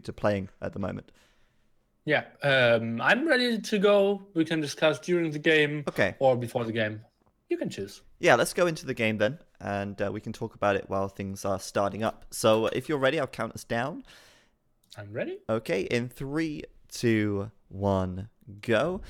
to playing at the moment? Yeah, I'm ready to go. We can discuss during the game or before the game. You can choose. Yeah, let's go into the game then, and we can talk about it while things are starting up. So if you're ready, I'll count us down. I'm ready. Okay, in 3, 2, 1, go.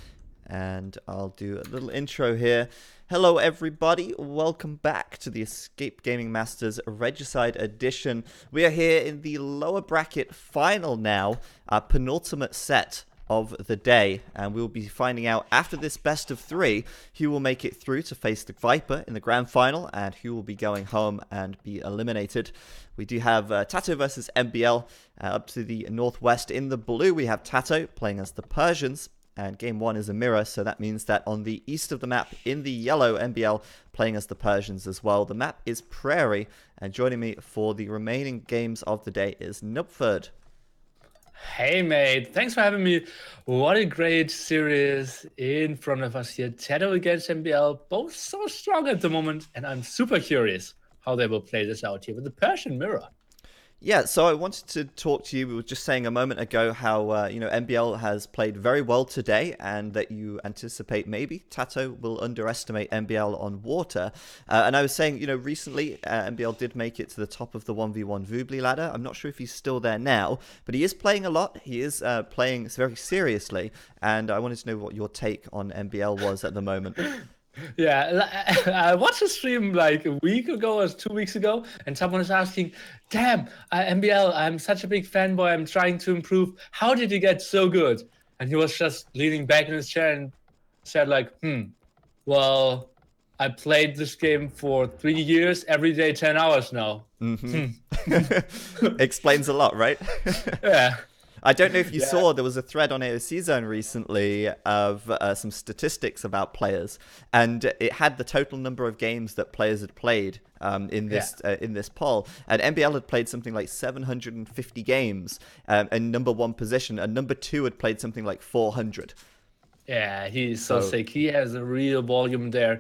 And I'll do a little intro here. Hello everybody, welcome back to the Escape Gaming Masters Regicide Edition. We are here in the lower bracket final now, our penultimate set of the day, and we'll be finding out after this best of 3 who will make it through to face the Viper in the grand final and who will be going home and be eliminated. We do have TaToH versus MbL up to the northwest. In the blue we have TaToH playing as the Persians, and game 1 is a mirror, so that means that on the east of the map in the yellow, MbL playing as the Persians as well. The map is Prairie, and joining me for the remaining games of the day is Nupford. Hey mate, thanks for having me. What a great series in front of us here. TaToH against MbL, both so strong at the moment, and I'm super curious how they will play this out here with the Persian mirror. Yeah, so I wanted to talk to you. We were just saying a moment ago how, MbL has played very well today and that you anticipate maybe TaToH will underestimate MbL on water. And I was saying, recently MbL did make it to the top of the 1v1 Voobly ladder. I'm not sure if he's still there now, but he is playing a lot. He is playing very seriously. And I wanted to know what your take on MbL was at the moment. Yeah, I watched a stream like a week ago or 2 weeks ago, and someone was asking, damn, MbL, I'm such a big fanboy, I'm trying to improve. How did you get so good? And he was just leaning back in his chair and said like, well, I played this game for 3 years, every day 10 hours now. Explains a lot, right? Yeah. I don't know if you saw, there was a thread on AOC Zone recently of some statistics about players, and it had the total number of games that players had played in this poll. And MbL had played something like 750 games in number 1 position, and number 2 had played something like 400. Yeah, he's so sick. He has a real volume there,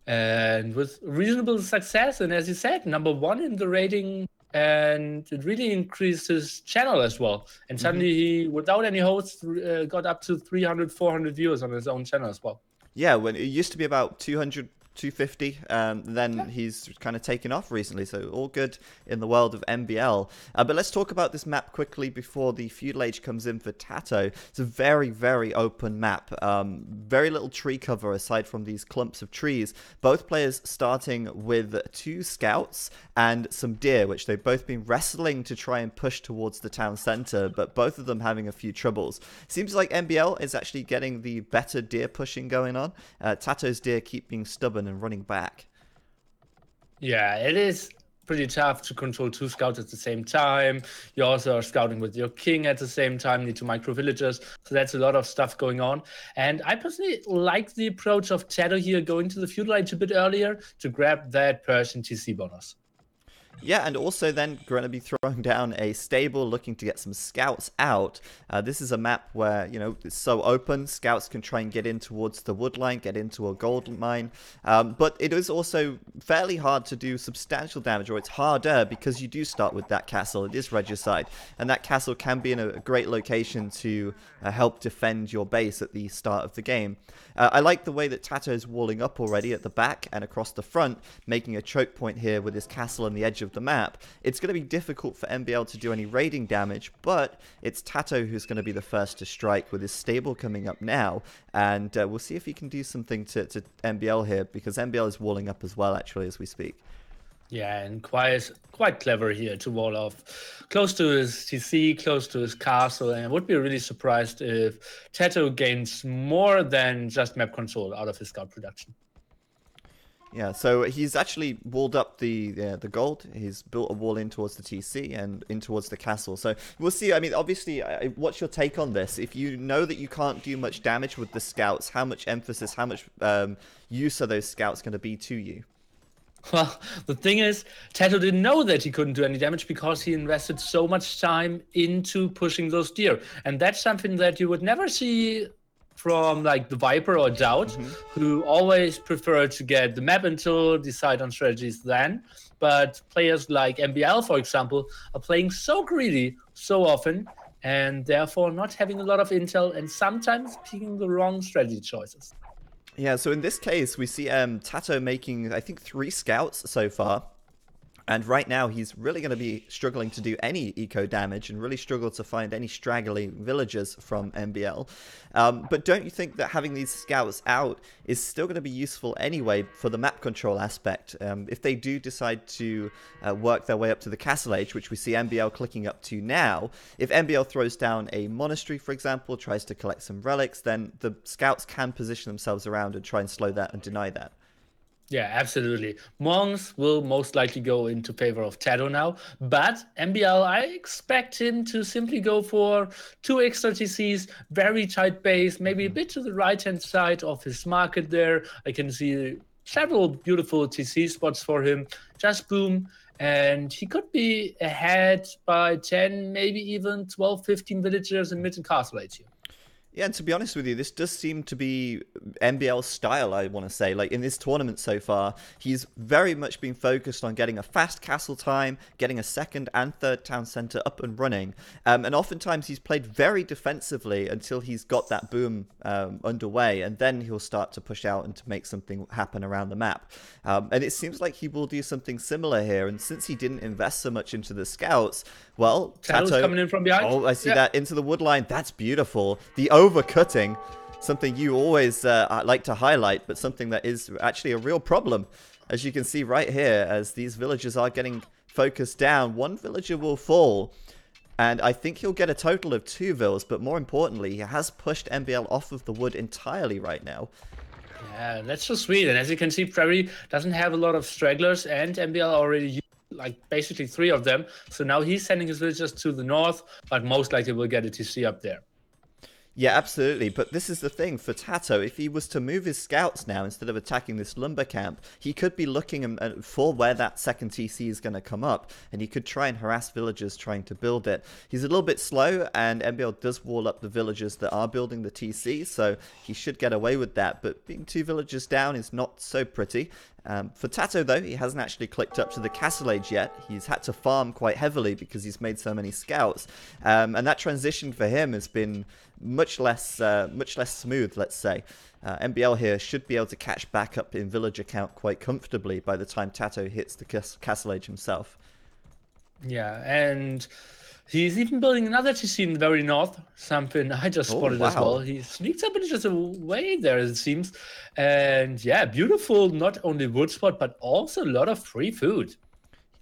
and with reasonable success. And as you said, number 1 in the rating. And it really increased his channel as well. And suddenly he, without any hosts, got up to 300, 400 viewers on his own channel as well. Yeah, when it used to be about 200, 250, then he's kind of taken off recently, so all good in the world of MbL. But let's talk about this map quickly before the Feudal Age comes in for TaToH. It's a very, very open map. Very little tree cover aside from these clumps of trees. Both players starting with 2 scouts and some deer, which they've both been wrestling to try and push towards the town center, but both of them having a few troubles. Seems like MbL is actually getting the better deer pushing going on. TaToH's deer keep being stubborn and running back. Yeah, it is pretty tough to control 2 scouts at the same time. You also are scouting with your king at the same time, need to micro villagers. So that's a lot of stuff going on. And I personally like the approach of TaToH here, going to the Feudal Age a bit earlier to grab that Persian TC bonus. Yeah, and also then going to be throwing down a stable, looking to get some scouts out. This is a map where, it's so open. Scouts can try and get in towards the wood line, get into a gold mine. But it is also fairly hard to do substantial damage, or it's harder because you do start with that castle. It is Regicide, and that castle can be in a great location to help defend your base at the start of the game. I like the way that TaToH is walling up already at the back and across the front, making a choke point here with his castle on the edge of the map. It's going to be difficult for MbL to do any raiding damage, but it's TaToH who's going to be the first to strike with his stable coming up now, and we'll see if he can do something to MbL here, because MbL is walling up as well, actually, as we speak. Yeah, and quite clever here to wall off close to his TC, close to his castle, and I would be really surprised if TaToH gains more than just map control out of his scout production. Yeah, so he's actually walled up the gold. He's built a wall in towards the TC and in towards the castle. So we'll see. I mean, obviously, what's your take on this? If you know that you can't do much damage with the scouts, how much emphasis, how much use are those scouts going to be to you? Well, the thing is, TaToH didn't know that he couldn't do any damage because he invested so much time into pushing those deer. And that's something that you would never see from like the Viper or TaToH, who always prefer to get the map until decide on strategies then. But players like MbL, for example, are playing so greedy so often, and therefore not having a lot of intel and sometimes picking the wrong strategy choices. Yeah, so in this case, we see TaToH making, I think, 3 scouts so far. And right now, he's really going to be struggling to do any eco damage and really struggle to find any straggly villagers from MbL. But don't you think that having these scouts out is still going to be useful anyway for the map control aspect? If they do decide to work their way up to the Castle Age, which we see MbL clicking up to now, if MbL throws down a monastery, for example, tries to collect some relics, then the scouts can position themselves around and try and slow that and deny that. Yeah, absolutely. Monks will most likely go into favor of TaToH now, but MbL, I expect him to simply go for 2 extra TCs, very tight base, maybe a bit to the right-hand side of his market there. I can see several beautiful TC spots for him. Just boom, and he could be ahead by 10, maybe even 12, 15 villagers in mid and castle age here. Yeah, and to be honest with you, this does seem to be MbL's style, I want to say. Like, in this tournament so far, he's very much been focused on getting a fast castle time, getting a 2nd and 3rd town center up and running. And oftentimes he's played very defensively until he's got that boom underway, and then he'll start to push out and to make something happen around the map. And it seems like he will do something similar here, and since he didn't invest so much into the scouts, well, TaToH's coming in from behind. Oh, I see that into the wood line. That's beautiful. The overcutting, something you always like to highlight, but something that is actually a real problem. As you can see right here, as these villagers are getting focused down, 1 villager will fall. And I think he'll get a total of 2 vills, but more importantly, he has pushed MbL off of the wood entirely right now. Yeah, that's so sweet. And as you can see, Prairie doesn't have a lot of stragglers, and MbL already used like basically 3 of them. So now he's sending his villagers to the north, but most likely will get a TC up there. Yeah, absolutely. But this is the thing for TaToH. If he was to move his scouts now instead of attacking this lumber camp, he could be looking for where that 2nd TC is going to come up, and he could try and harass villagers trying to build it. He's a little bit slow, and MbL does wall up the villagers that are building the TC, so he should get away with that. But being 2 villagers down is not so pretty. For TaToH, though, he hasn't actually clicked up to the Castle Age yet. He's had to farm quite heavily because he's made so many scouts. And that transition for him has been much less smooth, let's say. MbL here should be able to catch back up in villager count quite comfortably by the time TaToH hits the Castle Age himself. Yeah, and he's even building another TC in the very north, something I just spotted as well. He sneaks up and just away there, it seems. And yeah, beautiful, not only wood spot, but also a lot of free food.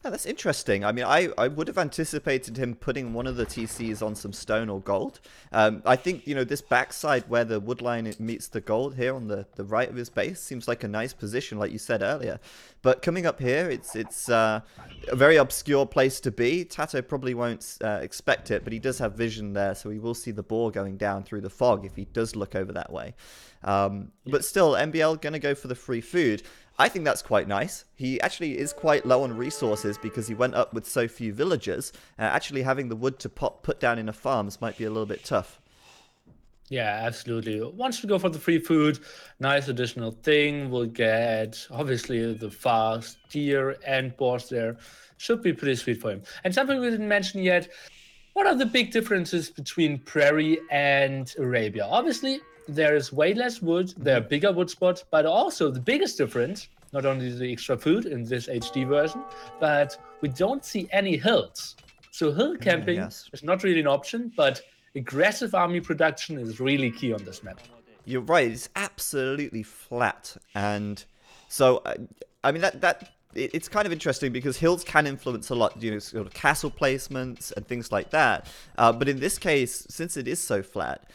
Yeah, that's interesting. I mean, I would have anticipated him putting one of the TCs on some stone or gold. I think, you know, this backside where the wood line meets the gold here on the right of his base seems like a nice position, like you said earlier. But coming up here, it's a very obscure place to be. TaToH probably won't expect it, but he does have vision there, so he will see the boar going down through the fog if he does look over that way. But still, MbL going to go for the free food. I think that's quite nice. He actually is quite low on resources because he went up with so few villagers. Actually having the wood to put down in a farms might be a little bit tough. Yeah, absolutely. Once we go for the free food, nice additional thing. We'll get, obviously, the fast deer and boars there. Should be pretty sweet for him. And something we didn't mention yet, what are the big differences between Prairie and Arabia? Obviously, there is way less wood, there are bigger wood spots, but also the biggest difference, not only the extra food in this HD version, but we don't see any hills. So hill camping is not really an option, but aggressive army production is really key on this map. You're right, it's absolutely flat. And so, I mean, it's kind of interesting because hills can influence a lot, you know, sort of castle placements and things like that. But in this case, since it is so flat,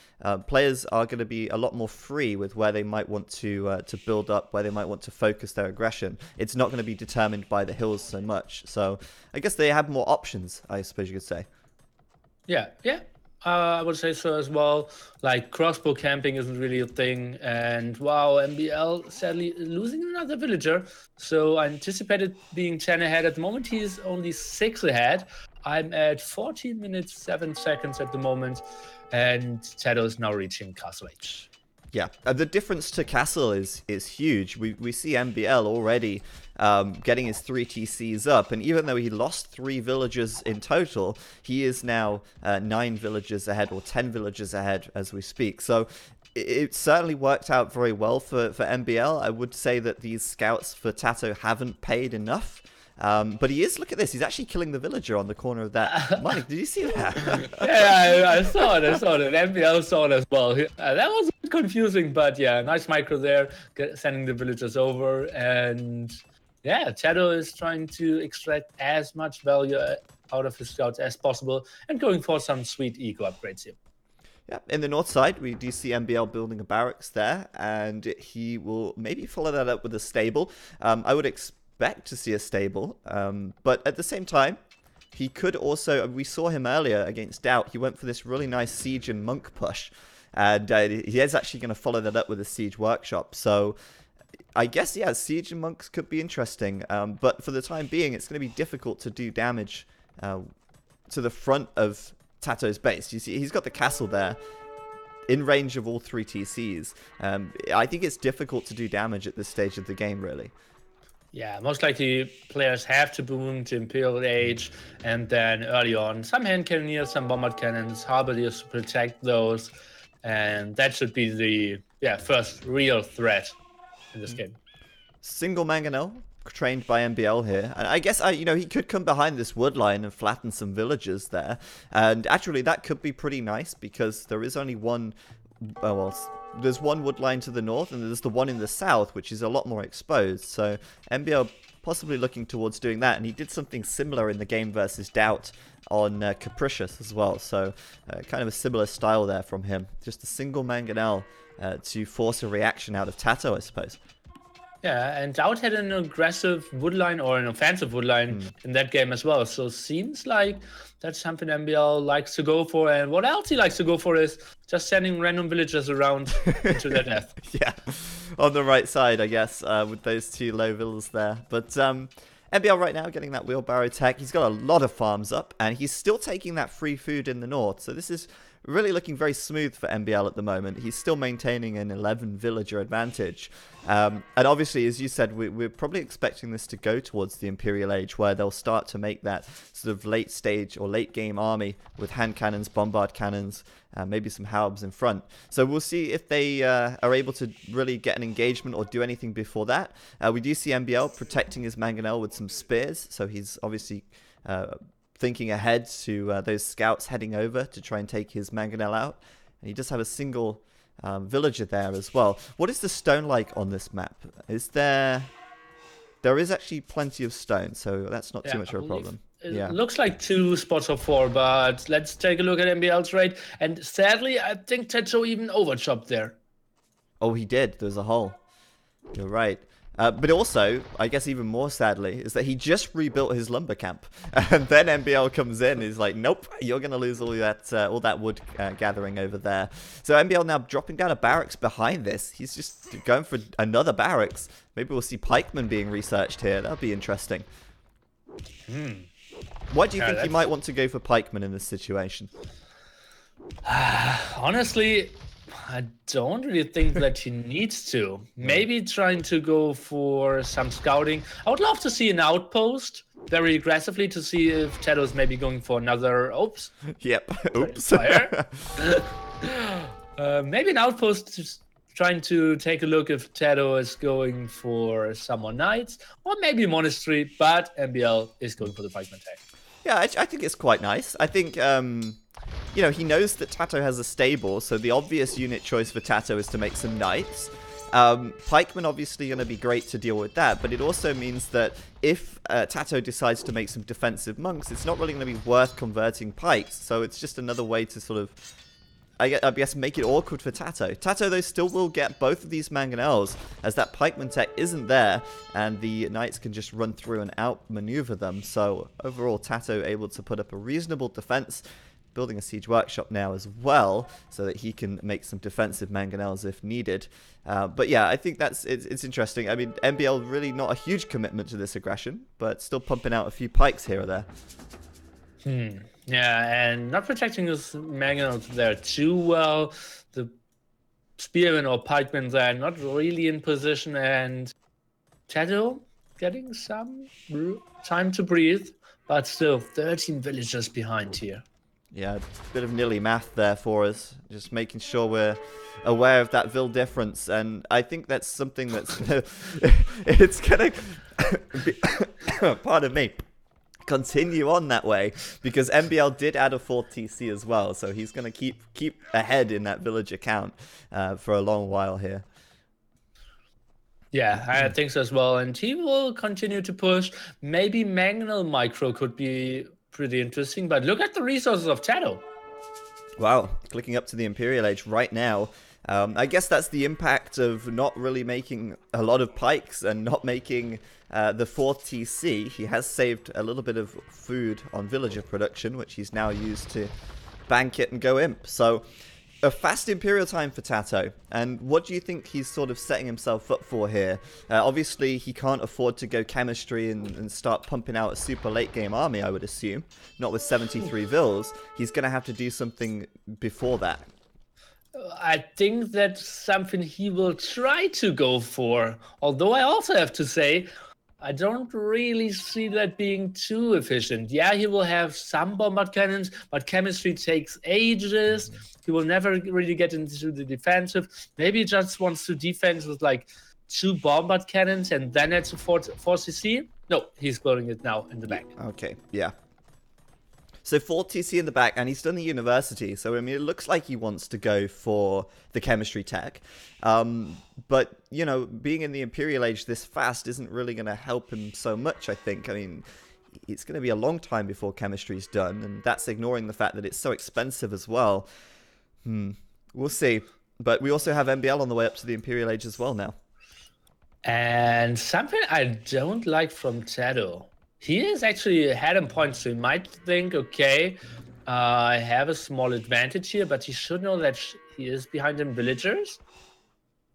players are going to be a lot more free with where they might want to build up, where they might want to focus their aggression. It's not going to be determined by the hills so much. So I guess they have more options, I suppose you could say. Yeah. I would say so as well. Like, crossbow camping isn't really a thing. And wow, MbL sadly losing another villager. So I anticipated being 10 ahead. At the moment, he's only 6 ahead. I'm at 14 minutes, 7 seconds at the moment. And TaToH is now reaching Castle Age. Yeah, the difference to Castle is huge. We see MbL already getting his 3 TCs up, and even though he lost 3 villagers in total, he is now 9 villagers ahead, or 10 villagers ahead as we speak. So it certainly worked out very well for MbL. I would say that these scouts for TaToH haven't paid enough. But he is, look at this, he's actually killing the villager on the corner of that mining. Did you see that? Yeah, I saw it. MbL saw it as well. That was a bit confusing, but yeah, nice micro there, sending the villagers over. And yeah, TaToH is trying to extract as much value out of his scouts as possible and going for some sweet eco upgrades here. Yeah, in the north side, we do see MbL building a barracks there, and he will maybe follow that up with a stable. I would expect to see a stable, but at the same time, he could also, we saw him earlier against TaToH, he went for this really nice siege and monk push, and he is actually going to follow that up with a siege workshop. So I guess, yeah, siege and monks could be interesting, but for the time being, it's going to be difficult to do damage to the front of TaToH's base. You see, he's got the castle there in range of all 3 TCs. I think it's difficult to do damage at this stage of the game, really. Yeah, most likely players have to boom to Imperial Age, and then early on, some hand cannoneers, some bombard cannons, halberdiers to protect those, and that should be the first real threat in this game. Single mangonel trained by MbL here, and I guess he could come behind this wood line and flatten some villagers there, and actually that could be pretty nice because there is only one. There's one wood line to the north, and there's the one in the south, which is a lot more exposed. So MbL possibly looking towards doing that, and he did something similar in the game versus TaToH on Capricious as well. So kind of a similar style there from him. Just a single mangonel to force a reaction out of TaToH, I suppose. Yeah, and TaToH had an aggressive woodline or an offensive woodline in that game as well. So seems like that's something MbL likes to go for. And what else he likes to go for is just sending random villagers around into their death. Yeah, on the right side, I guess, with those 2 low villas there. But MbL right now getting that wheelbarrow tech. He's got a lot of farms up, and he's still taking that free food in the north. So this is really looking very smooth for MbL at the moment. He's still maintaining an 11 villager advantage. And obviously, as you said, we're probably expecting this to go towards the Imperial Age, where they'll start to make that sort of late stage or late game army with hand cannons, bombard cannons, maybe some halberds in front. So we'll see if they are able to really get an engagement or do anything before that. We do see MbL protecting his mangonel with some spears, so he's obviously thinking ahead to those scouts heading over to try and take his mangonel out. And he does have a single villager there as well. What is the stone like on this map? Is there is actually plenty of stone, so that's not too much of a problem. It looks like 2 spots of 4, but let's take a look at MbL's rate. And sadly, I think TaToH even overchopped there. Oh, he did. There's a hole. You're right. But also, I guess even more sadly, is that he just rebuilt his lumber camp. And then MbL comes in and is like, nope, you're going to lose all that wood gathering over there. So MbL now dropping down a barracks behind this. He's just going for another barracks. Maybe we'll see pikemen being researched here. That'll be interesting. Why do you think he might want to go for pikemen in this situation? Honestly, I don't really think that he needs to. Maybe trying to go for some scouting. I would love to see an outpost very aggressively to see if TaToH's maybe going for another... Oops. Yep. Oops. Fire. Maybe an outpost just trying to take a look if TaToH is going for some more knights or maybe a monastery, but MbL is going for the pikeman tag. Yeah, I think it's quite nice. I think... he knows that TaToH has a stable, so the obvious unit choice for TaToH is to make some knights. Pikemen obviously going to be great to deal with that, but it also means that if TaToH decides to make some defensive monks, it's not really going to be worth converting pikes, so it's just another way to sort of, I guess, make it awkward for TaToH. TaToH, though, still will get both of these mangonels, as that pikeman tech isn't there, and the knights can just run through and outmaneuver them, so overall TaToH able to put up a reasonable defense, building a siege workshop now as well, so that he can make some defensive mangonels if needed. But yeah, I think it's interesting. I mean, MbL really not a huge commitment to this aggression, but still pumping out a few pikes here or there. Yeah, and not protecting his mangonels there too well. The spearmen or pikemen there, not really in position, and TaToH getting some time to breathe, but still 13 villagers behind here. Yeah, a bit of nilly math there for us. Just making sure we're aware of that Vil difference. And I think that's something that's it's going to, pardon me, continue on that way. Because MbL did add a 4th TC as well. So he's going to keep ahead in that villager count for a long while here. Yeah, I think so as well. And he will continue to push. Maybe Mangnal Micro could be pretty interesting, but look at the resources of TaToH. Wow, clicking up to the Imperial Age right now. I guess that's the impact of not really making a lot of pikes and not making the 4th TC. He has saved a little bit of food on villager production, which he's now used to bank it and go imp. So a fast Imperial time for TaToH. And what do you think he's sort of setting himself up for here? Obviously, he can't afford to go chemistry and start pumping out a super late game army, I would assume. Not with 73 Vils. He's going to have to do something before that. I think that's something he will try to go for. Although I also have to say, I don't really see that being too efficient. Yeah, he will have some bombard cannons, but chemistry takes ages. He will never really get into the defensive. Maybe he just wants to defend with like 2 bombard cannons and then it's a 4CC. No, he's building it now in the back. Okay, yeah. So 4 TC in the back, and he's done the university. So, I mean, it looks like he wants to go for the chemistry tech. But, you know, being in the Imperial Age this fast isn't really going to help him so much, I think. I mean, it's going to be a long time before chemistry's done, and that's ignoring the fact that it's so expensive as well. We'll see. But we also have MbL on the way up to the Imperial Age as well now. And something I don't like from TaToH. He is actually ahead in points, so you might think, okay, I have a small advantage here, but he should know that he is behind in villagers.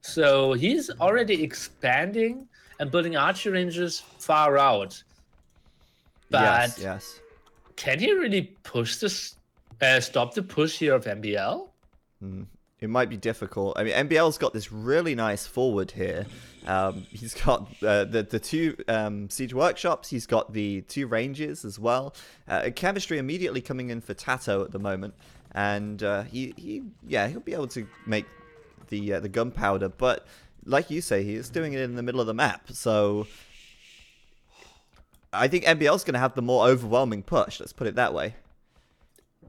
So he's already expanding and building archery ranges far out. But yes. Can he really push this, stop the push here of MbL? It might be difficult. I mean, MbL's got this really nice forward here. He's got the 2 siege workshops. He's got the 2 ranges as well. Chemistry immediately coming in for TaToH at the moment, and he'll be able to make the gunpowder. But like you say, he is doing it in the middle of the map. So I think MbL's going to have the more overwhelming push. Let's put it that way.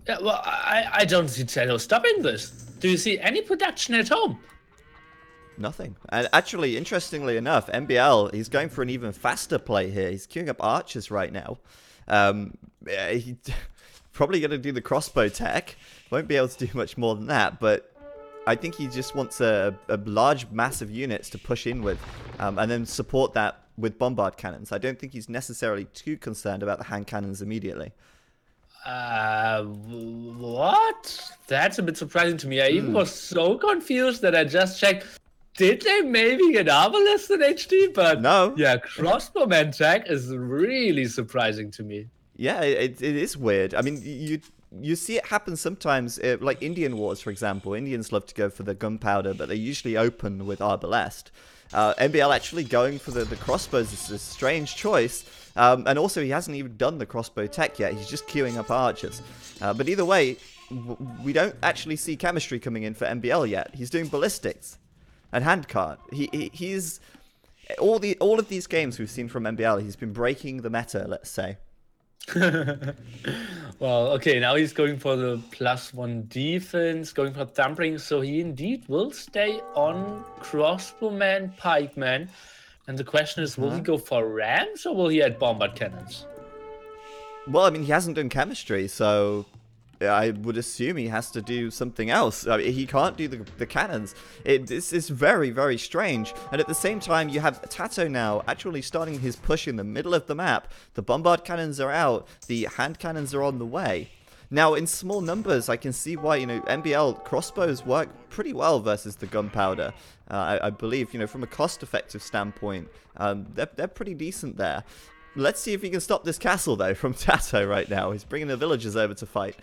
Yeah, well, I don't see TaToH stopping this. Do you see any production at home? Nothing. And actually, interestingly enough, MbL, he's going for an even faster play here. He's queuing up archers right now. He's probably going to do the crossbow tech. Won't be able to do much more than that, but I think he just wants a large mass of units to push in with, and then support that with bombard cannons. I don't think he's necessarily too concerned about the hand cannons immediately. What? That's a bit surprising to me. I even was so confused that I just checked. Did they maybe get Arbalest in HD? But no. Yeah, crossbowman tech is really surprising to me. Yeah, it is weird. I mean, you see it happen sometimes, like Indian wars, for example. Indians love to go for the gunpowder, but they usually open with Arbalest. MbL actually going for the crossbows is a strange choice. And also, he hasn't even done the crossbow tech yet. He's just queuing up archers. But either way, we don't actually see chemistry coming in for MbL yet. He's doing ballistics and handcart. He's all of these games we've seen from MbL. He's been breaking the meta, let's say. Well, okay, now he's going for the +1 defense, going for thumping. So he indeed will stay on crossbowman, pikeman. And the question is, will he go for rams or will he add bombard cannons? Well, I mean, he hasn't done chemistry, so I would assume he has to do something else. I mean, he can't do the cannons. This is very, very strange. And at the same time, you have TaToH now actually starting his push in the middle of the map. The bombard cannons are out. The hand cannons are on the way. Now, in small numbers, I can see why, you know, MbL crossbows work pretty well versus the gunpowder. I believe, you know, from a cost-effective standpoint, they're pretty decent there. Let's see if he can stop this castle, though, from TaToH right now. He's bringing the villagers over to fight.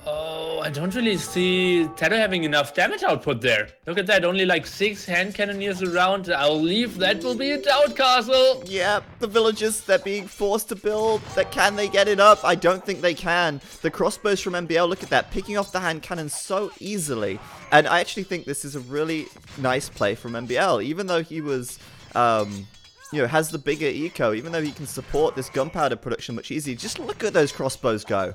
Oh, I don't really see TaToH having enough damage output there. Look at that, only like 6 hand cannoneers around. I'll leave. That will be a doubt castle. Yeah, the villagers, they're being forced to build. Can they get it up? I don't think they can. The crossbows from MbL, look at that, picking off the hand cannon so easily. And I actually think this is a really nice play from MbL, even though he was, you know, has the bigger eco, even though he can support this gunpowder production much easier. Just look at those crossbows go.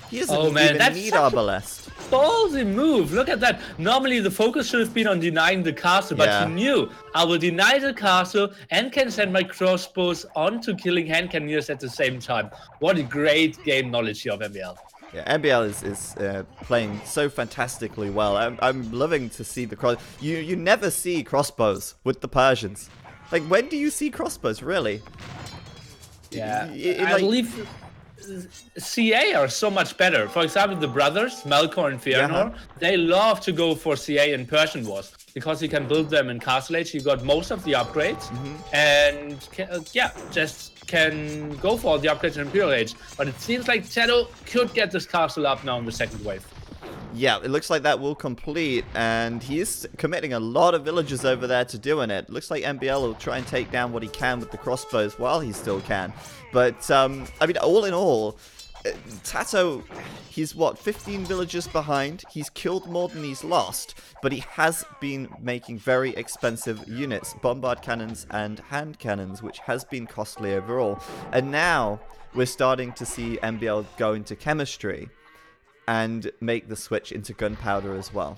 He doesn't even need Arbalest. Ballsy move. Look at that. Normally the focus should have been on denying the castle, but he knew I will deny the castle and can send my crossbows on to killing hand cannoneers at the same time. What a great game knowledge here of MbL. Yeah, MbL is playing so fantastically well. I'm loving to see the cross. You never see crossbows with the Persians. Like, when do you see crossbows, really? Yeah, I believe CA are so much better. For example, the brothers, Melkor and Fëanor, they love to go for CA in Persian Wars because you can build them in Castle Age. You got most of the upgrades and just can go for all the upgrades in Imperial Age. But it seems like TaToH could get this castle up now in the second wave. Yeah, it looks like that will complete, and he is committing a lot of villagers over there to doing it. Looks like MbL will try and take down what he can with the crossbows while he still can. But, I mean, all in all, TaToH, he's, what, 15 villagers behind? He's killed more than he's lost, but he has been making very expensive units, bombard cannons and hand cannons, which has been costly overall. And now we're starting to see MbL go into chemistry and make the switch into gunpowder as well.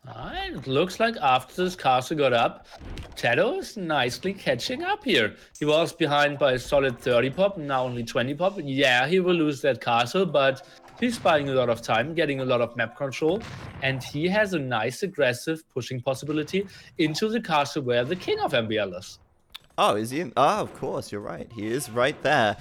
It looks like after this castle got up, TaToH is nicely catching up here. He was behind by a solid 30 pop, now only 20 pop. Yeah, he will lose that castle, but he's buying a lot of time, getting a lot of map control, and he has a nice aggressive pushing possibility into the castle where the king of MbL is. Oh, is he in? Oh, of course, you're right. He is right there.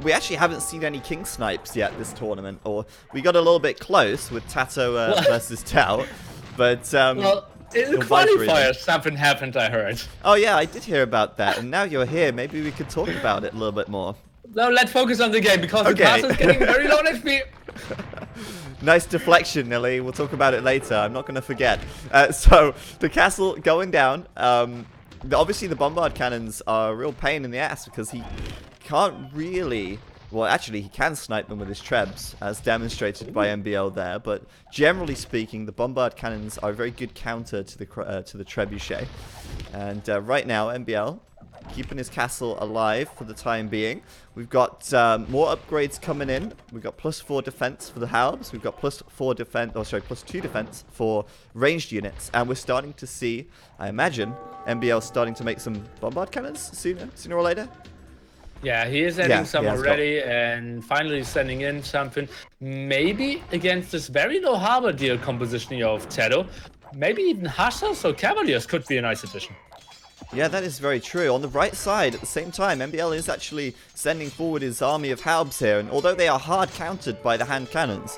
We actually haven't seen any king snipes yet this tournament, or we got a little bit close with TaToH versus TaToH, but well, in the qualifiers, something happened, I heard. Oh yeah, I did hear about that, and now you're here. Maybe we could talk about it a little bit more. No, let's focus on the game because the castle is getting very low HP. Nice deflection, Nilly. We'll talk about it later. I'm not going to forget. So the castle going down. Obviously, the bombard cannons are a real pain in the ass because he can't really... Well, actually, he can snipe them with his trebs, as demonstrated by MbL there. But generally speaking, the bombard cannons are a very good counter to the trebuchet. And right now, MbL keeping his castle alive for the time being. We've got more upgrades coming in. We've got +4 defense for the halbs. We've got +4 defense, oh sorry, +2 defense for ranged units. And we're starting to see, I imagine, MbL starting to make some bombard cannons sooner or later. Yeah, he is adding some already, and finally sending in something. Maybe against this very low harbor deal composition here of TaToH, maybe even Hussars or Cavaliers could be a nice addition. Yeah, that is very true. On the right side, at the same time, MbL is actually sending forward his army of halbs here, and although they are hard countered by the hand cannons,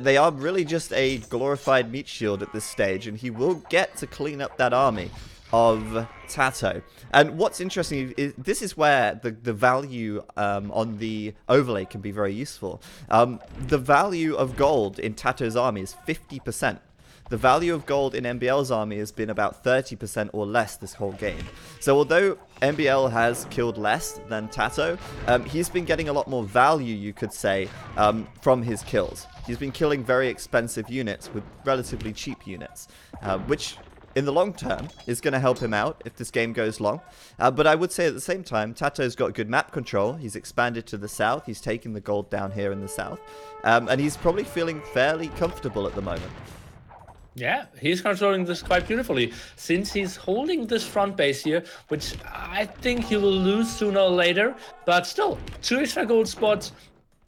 they are really just a glorified meat shield at this stage, and he will get to clean up that army of TaToH. And what's interesting is this is where the value on the overlay can be very useful. The value of gold in TaToH's army is 50%. The value of gold in MbL's army has been about 30% or less this whole game. So although MbL has killed less than TaToH, he's been getting a lot more value, you could say, from his kills. He's been killing very expensive units with relatively cheap units, which in the long term is going to help him out if this game goes long. But I would say at the same time, TaToH's got good map control. He's expanded to the south. He's taken the gold down here in the south. And he's probably feeling fairly comfortable at the moment. Yeah, he's controlling this quite beautifully, since he's holding this front base here, which I think he will lose sooner or later, but still, 2 extra gold spots,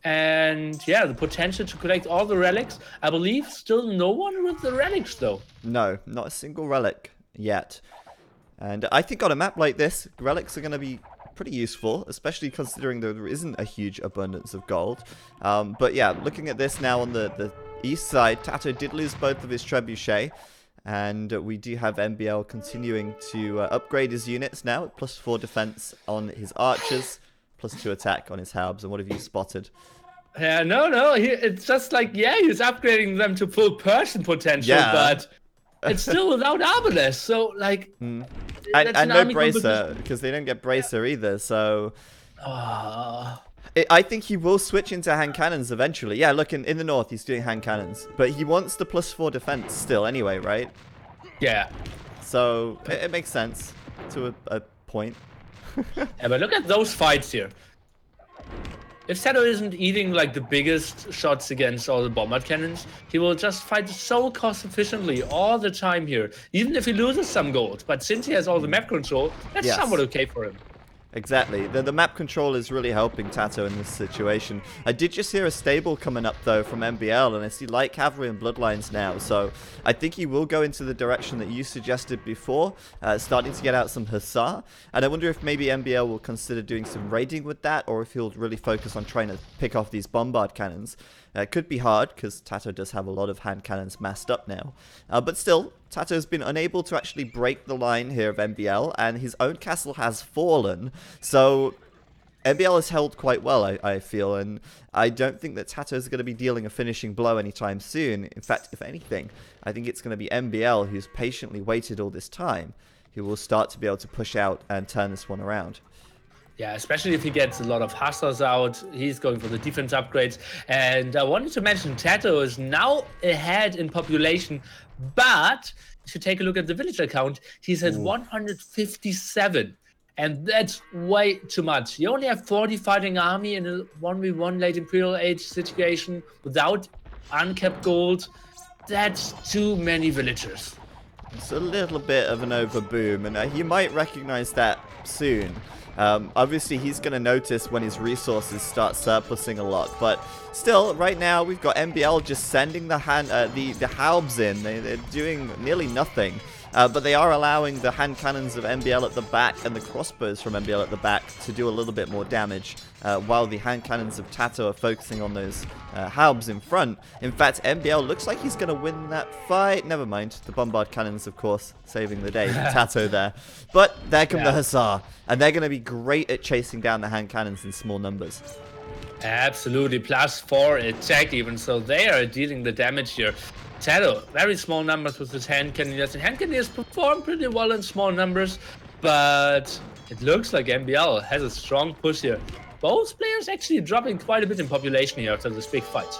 and yeah, the potential to collect all the relics. I believe still no one with the relics, though. No, not a single relic yet. And I think on a map like this, relics are going to be pretty useful, especially considering there isn't a huge abundance of gold. But yeah, looking at this now on the east side, TaToH did lose both of his trebuchet, and we do have MbL continuing to upgrade his units now, +4 defense on his archers, +2 attack on his halbs. And what have you spotted? Yeah, no. It's just like, yeah, he's upgrading them to full Persian potential, Yeah. but it's still without Arbalest. So, like, Mm. that's And an no army bracer, composition. because they don't get bracer either, so... Ah, I think he will switch into hand cannons eventually. Yeah, look, in the north, he's doing hand cannons. But he wants the +4 defense still anyway, right? yeah. So, it makes sense to a point. Yeah, but look at those fights here. If TaToH isn't eating like the biggest shots against all the bombard cannons, he will just fight so cost efficiently all the time here, even if he loses some gold. But since he has all the map control, that's Yes. somewhat okay for him. Exactly. The map control is really helping TaToH in this situation. I did just hear a stable coming up, though, from MbL, and I see light cavalry and bloodlines now, so I think he will go into the direction that you suggested before, starting to get out some Hussar, and I wonder if maybe MbL will consider doing some raiding with that, or if he'll really focus on trying to pick off these bombard cannons. It could be hard, because TaToH does have a lot of hand cannons massed up now. But still, TaToH's been unable to actually break the line here of MbL, and his own castle has fallen. So, MbL is held quite well, I feel, and I don't think that TaToH is going to be dealing a finishing blow anytime soon. In fact, if anything, I think it's going to be MbL, who's patiently waited all this time, who will start to be able to push out and turn this one around. Yeah, especially if he gets a lot of hustlers out. He's going for the defense upgrades. And I wanted to mention TaToH is now ahead in population, but if you take a look at the villager count, he's at 157. And that's way too much. You only have 40 fighting army in a 1v1 late Imperial Age situation without uncapped gold. That's too many villagers. It's a little bit of an overboom, and he might recognize that soon. Obviously, he's going to notice when his resources start surplusing a lot, but still, right now, we've got MbL just sending the Haubs in. They're doing nearly nothing, but they are allowing the hand cannons of MbL at the back and the crossbows from MbL at the back to do a little bit more damage, while the hand cannons of TaToH are focusing on those Haubs in front. In fact, MbL looks like he's going to win that fight. Never mind, the bombard cannons, of course, saving the day for TaToH there. But there come the Hussar, and they're going to be great at chasing down the hand cannons in small numbers. Absolutely, +4 attack even, so they are dealing the damage here. TaToH, very small numbers with his hand cannoneers, and hand cannoneers perform pretty well in small numbers, but it looks like MbL has a strong push here. Both players actually dropping quite a bit in population here after this big fight.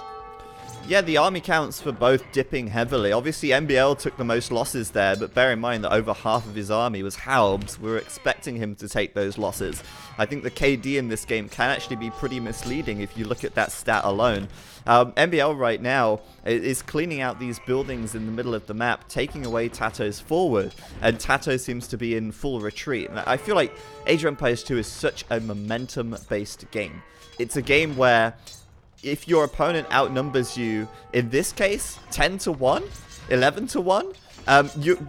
Yeah, the army counts for both dipping heavily. Obviously, MbL took the most losses there, but bear in mind that over half of his army was Haubs. We were expecting him to take those losses. I think the KD in this game can actually be pretty misleading if you look at that stat alone. MbL right now is cleaning out these buildings in the middle of the map, taking away TaToH's forward, and TaToH seems to be in full retreat. And I feel like Age of Empires 2 is such a momentum-based game. It's a game where if your opponent outnumbers you, in this case, 10 to 1, 11 to 1,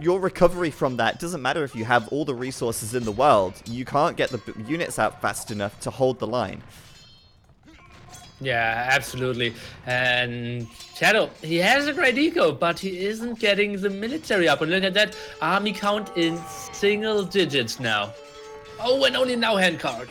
your recovery from that doesn't matter if you have all the resources in the world. You can't get the units out fast enough to hold the line. Yeah, absolutely. And TaToH, he has a great eco, but he isn't getting the military up. And look at that army count in single digits now. Oh, and only now hand card.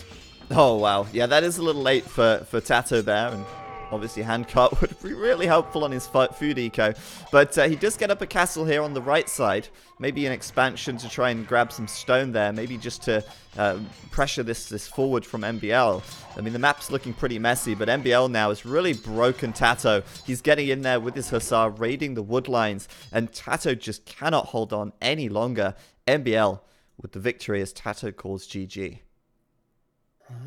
Oh, wow. Yeah, that is a little late for TaToH there, and obviously handcart would be really helpful on his food eco. But he does get up a castle here on the right side. Maybe an expansion to try and grab some stone there. Maybe just to pressure this forward from MbL. I mean, the map's looking pretty messy, but MbL now has really broken TaToH. He's getting in there with his Hussar, raiding the wood lines, and TaToH just cannot hold on any longer. MbL with the victory as TaToH calls GG.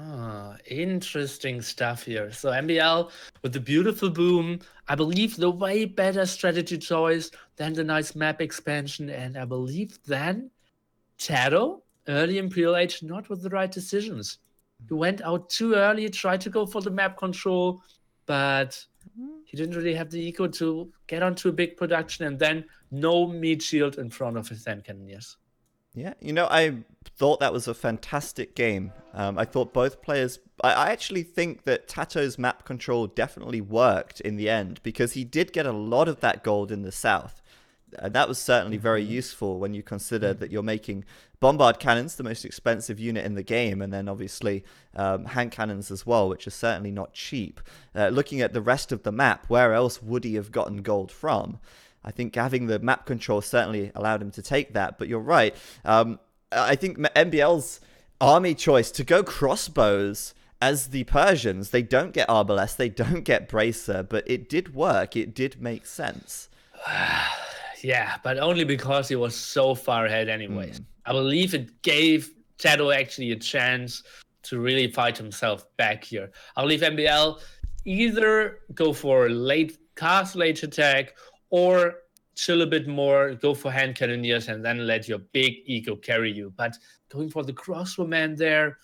Ah, interesting stuff here. So MbL with the beautiful boom, I believe the way better strategy choice than the nice map expansion, and I believe then TaToH, early Imperial Age, not with the right decisions. He went out too early, tried to go for the map control, but he didn't really have the eco to get onto a big production, and then no meat shield in front of his hand cannoneers. Yeah, you know, I thought that was a fantastic game. I thought both players... I actually think that TaToH's map control definitely worked in the end, because he did get a lot of that gold in the south. And that was certainly very useful when you consider that you're making bombard cannons, the most expensive unit in the game, and then obviously hand cannons as well, which are certainly not cheap. Looking at the rest of the map, where else would he have gotten gold from? I think having the map control certainly allowed him to take that, but you're right. I think MbL's army choice to go crossbows as the Persians, they don't get Arbalest, they don't get Bracer, but it did work. It did make sense. Yeah, but only because he was so far ahead anyways. I believe it gave TaToH actually a chance to really fight himself back here. I believe MbL either go for late attack or chill a bit more, go for hand cannoneers, and then let your big ego carry you. But going for the crossbowman there,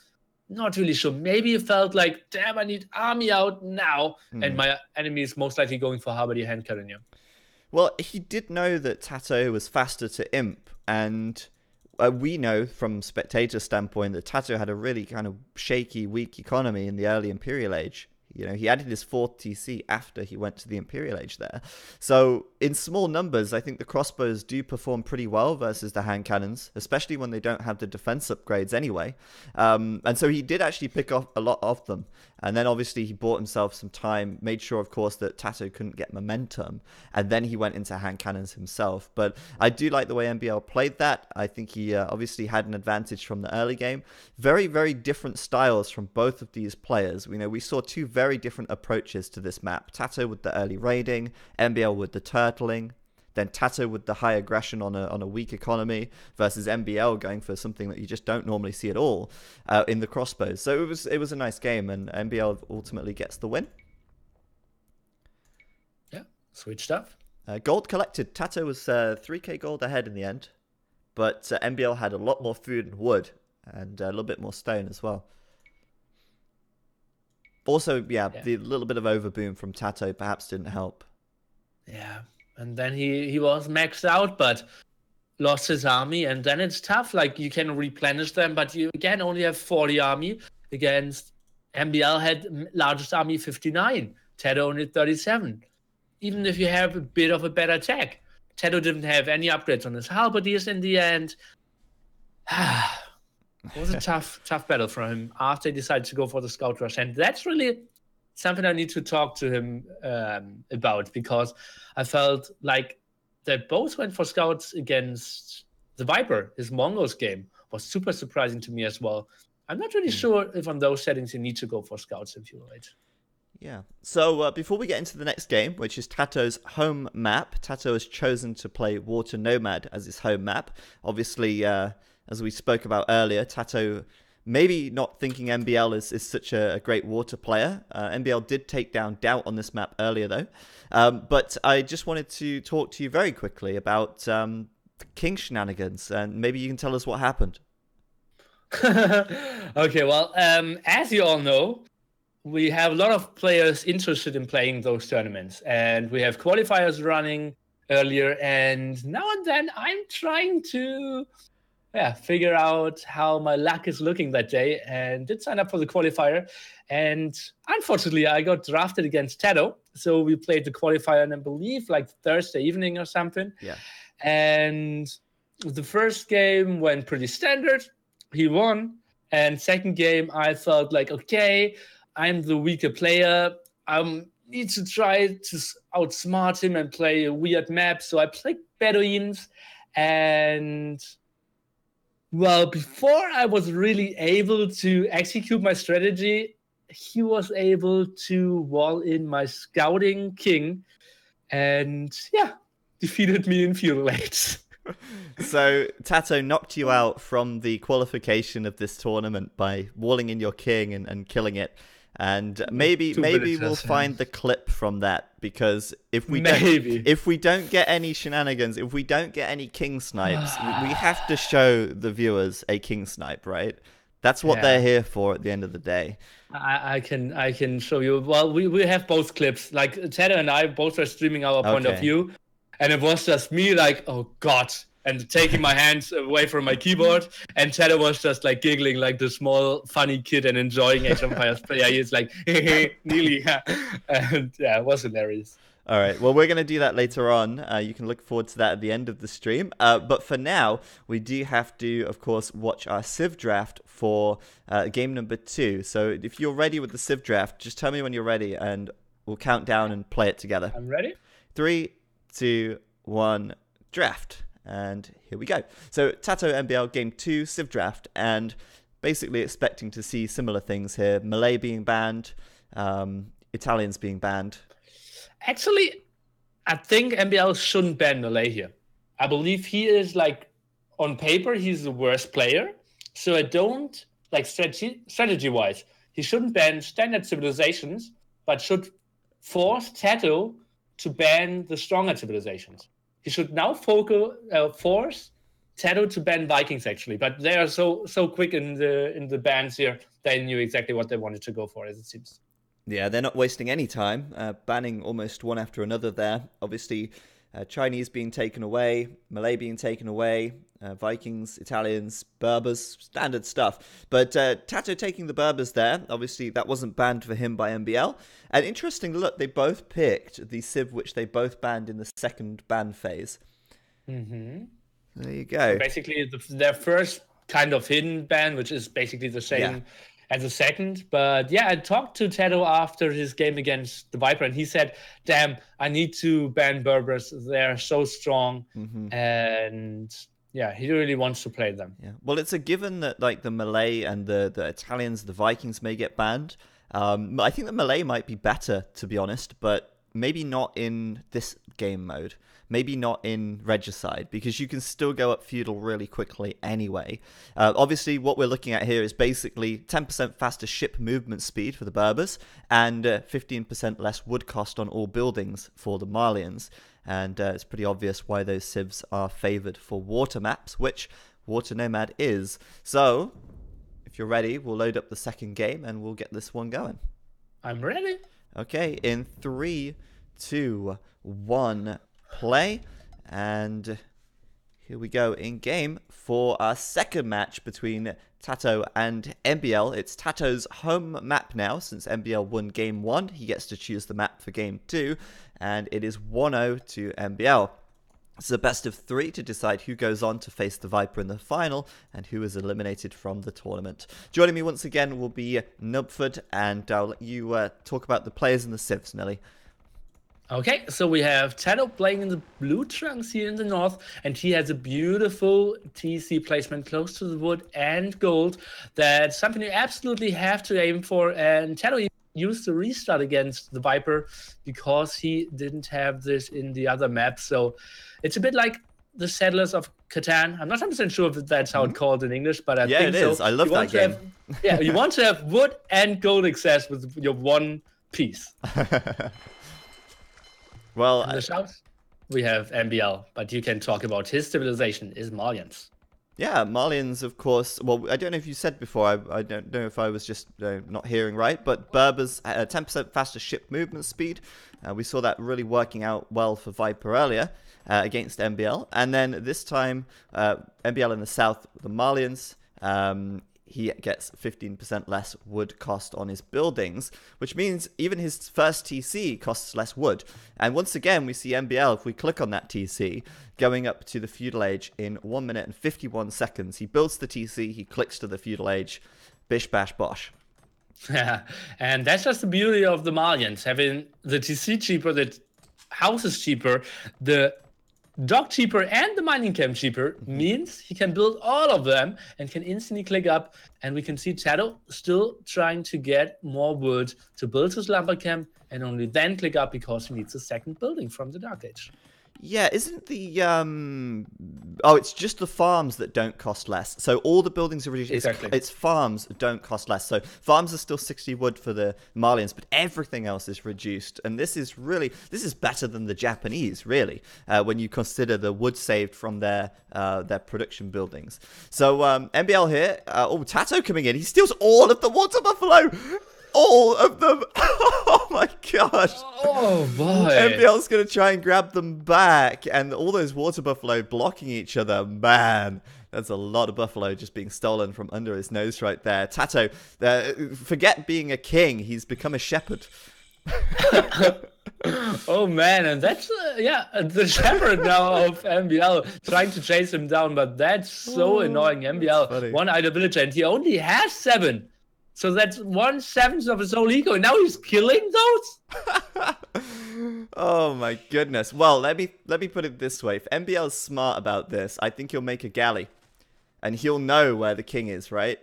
not really sure. Maybe it felt like, damn, I need army out now, and my enemy is most likely going for Halberdier hand cannoneer. Well, he did know that TaToH was faster to Imp, and we know from spectator standpoint that TaToH had a really kind of shaky, weak economy in the early Imperial Age. You know, he added his 4th TC after he went to the Imperial Age there. So in small numbers, I think the crossbows do perform pretty well versus the hand cannons, especially when they don't have the defense upgrades anyway. And so he did actually pick off a lot of them. And then obviously he bought himself some time, made sure, of course, that TaToH couldn't get momentum. And then he went into hand cannons himself. But I do like the way MbL played that. I think he obviously had an advantage from the early game. Very, very different styles from both of these players. You know, we saw two very different approaches to this map. TaToH with the early raiding, MbL with the turtling. Then TaToH with the high aggression on a weak economy versus MbL going for something that you just don't normally see at all in the crossbows. So it was a nice game, and MbL ultimately gets the win. Yeah, sweet stuff. Gold collected. TaToH was 3k gold ahead in the end, but MbL had a lot more food and wood and a little bit more stone as well. Also, yeah, the little bit of overboom from TaToH perhaps didn't help. Yeah. And then he was maxed out, but lost his army. And then it's tough. Like, you can replenish them, but you, again, only have 40 army against MbL had largest army 59. TaToH only 37. Even if you have a bit of a better tech. TaToH didn't have any upgrades on his halberdiers in the end. It was a tough battle for him after he decided to go for the scout rush. And that's really something I need to talk to him about, because I felt like they both went for scouts against the Viper. His Mongols game was super surprising to me as well. I'm not really sure if on those settings you need to go for scouts if you're right. Yeah. So before we get into the next game, which is TaToH's home map, TaToH has chosen to play Water Nomad as his home map. Obviously, as we spoke about earlier, TaToH maybe not thinking MbL is such a great water player. MbL did take down Doubt on this map earlier, though. But I just wanted to talk to you very quickly about the King shenanigans, and maybe you can tell us what happened. Okay, well, as you all know, we have a lot of players interested in playing those tournaments, and we have qualifiers running earlier, and now and then I'm trying to figure out how my luck is looking that day, and did sign up for the qualifier. And unfortunately, I got drafted against TaToH. So we played the qualifier, and I believe like Thursday evening or something. Yeah. And the first game went pretty standard. He won. And second game, I felt like, okay, I'm the weaker player. I need to try to outsmart him and play a weird map. So I played Bedouins, and well, before I was really able to execute my strategy, he was able to wall in my scouting king and, defeated me in feudal age. So TaToH knocked you out from the qualification of this tournament by walling in your king and killing it. And maybe we'll find the clip from that, because if we don't get any shenanigans, if we don't get any king snipes, we have to show the viewers a king snipe, right? That's what they're here for at the end of the day. I can show you. Well, we have both clips. Like TaToH and I both were streaming our point of view, and it was just me like, oh God, and taking my hands away from my keyboard, and TaToH was just like giggling like the small funny kid and enjoying Age of Empires play. He's like, nearly, and it was hilarious. All right. Well, we're going to do that later on. You can look forward to that at the end of the stream. But for now, we do have to, of course, watch our Civ draft for game number 2. So if you're ready with the Civ draft, just tell me when you're ready, and we'll count down and play it together. I'm ready. 3, 2, 1, draft. And here we go. So TaToH MbL game 2 Civ draft, and basically expecting to see similar things here. Malay being banned, Italians being banned. Actually, I think MbL shouldn't ban Malay here. I believe he is, like, on paper, he's the worst player. So I don't, like, strategy-wise, he shouldn't ban standard civilizations, but should force TaToH to ban the stronger civilizations. He should now force TaToH to ban Vikings, actually. But they are so quick in the bans here, they knew exactly what they wanted to go for, as it seems. Yeah, they're not wasting any time, banning almost one after another there. Obviously, Chinese being taken away, Malay being taken away, Vikings, Italians, Berbers, standard stuff. But TaToH taking the Berbers there, obviously that wasn't banned for him by MbL. And interesting, look, they both picked the Civ which they both banned in the second ban phase. Mm-hmm. There you go. So basically, their first kind of hidden ban, which is basically the same as the second. But yeah, I talked to TaToH after his game against the Viper, and he said, damn, I need to ban Berbers. They're so strong. Mm-hmm. And yeah, he really wants to play them. Yeah. Well, it's a given that, like, the Malay and the Italians, the Vikings may get banned. I think the Malay might be better, to be honest, but maybe not in this game mode. Maybe not in Regicide, because you can still go up feudal really quickly anyway. Obviously, what we're looking at here is basically 10% faster ship movement speed for the Berbers, and 15% less wood cost on all buildings for the Malians. And it's pretty obvious why those civs are favored for water maps, which Water Nomad is. So, if you're ready, we'll load up the second game, and we'll get this one going. I'm ready. Okay, in 3, 2, 1... play, and here we go in game for our second match between TaToH and MbL. It's TaToH's home map now, since MbL won game 1. He gets to choose the map for game 2, and it is 1-0 to MbL. It's a best of 3 to decide who goes on to face the Viper in the final and who is eliminated from the tournament. Joining me once again will be Nubford, and I'll let you talk about the players and the civs, Nelly. Okay, so we have TaToH playing in the blue trunks here in the north, and he has a beautiful TC placement close to the wood and gold. That's something you absolutely have to aim for, and TaToH used the restart against the Viper because he didn't have this in the other map. So it's a bit like the Settlers of Catan. I'm not 100% sure if that's how it's called in English, but I think it is. so. I love that game. You want to have wood and gold access with your one piece. Well, in the south, we have MbL, but you can talk about his civilization is Malians. Yeah, Malians, of course. Well, I don't know if you said before. I don't know if I was just not hearing right. But Berbers 10% faster ship movement speed. We saw that really working out well for Viper earlier against MbL. And then this time, MbL in the south, the Malians. He gets 15% less wood cost on his buildings, which means even his first TC costs less wood. And once again, we see MbL, if we click on that TC, going up to the feudal age in 1 minute and 51 seconds. He builds the TC, he clicks to the feudal age, bish, bash, bosh. Yeah, and that's just the beauty of the Malians, having the TC cheaper, the houses cheaper, the dock cheaper, and the mining camp cheaper means he can build all of them and can instantly click up. And we can see TaToH still trying to get more wood to build his lumber camp, and only then click up because he needs a second building from the Dark Age. Yeah, isn't the oh, it's just the farms that don't cost less. So all the buildings are reduced. Exactly. It's farms that don't cost less. So farms are still 60 wood for the Malians, but everything else is reduced. And this is better than the Japanese, really, when you consider the wood saved from their production buildings. So MbL here. TaToH coming in. He steals all of the water buffalo. All of them. Oh my gosh. Oh boy. MbL's going to try and grab them back. And all those water buffalo blocking each other. Man, that's a lot of buffalo just being stolen from under his nose right there. TaToH, forget being a king. He's become a shepherd. Oh man, and that's the shepherd now of MbL trying to chase him down, but that's so annoying. MbL one idle villager, and he only has 7, so that's 1/7 of his whole eco. And now he's killing those. Oh my goodness. Well, let me put it this way: if MbL's smart about this, I think he'll make a galley, and he'll know where the king is, right?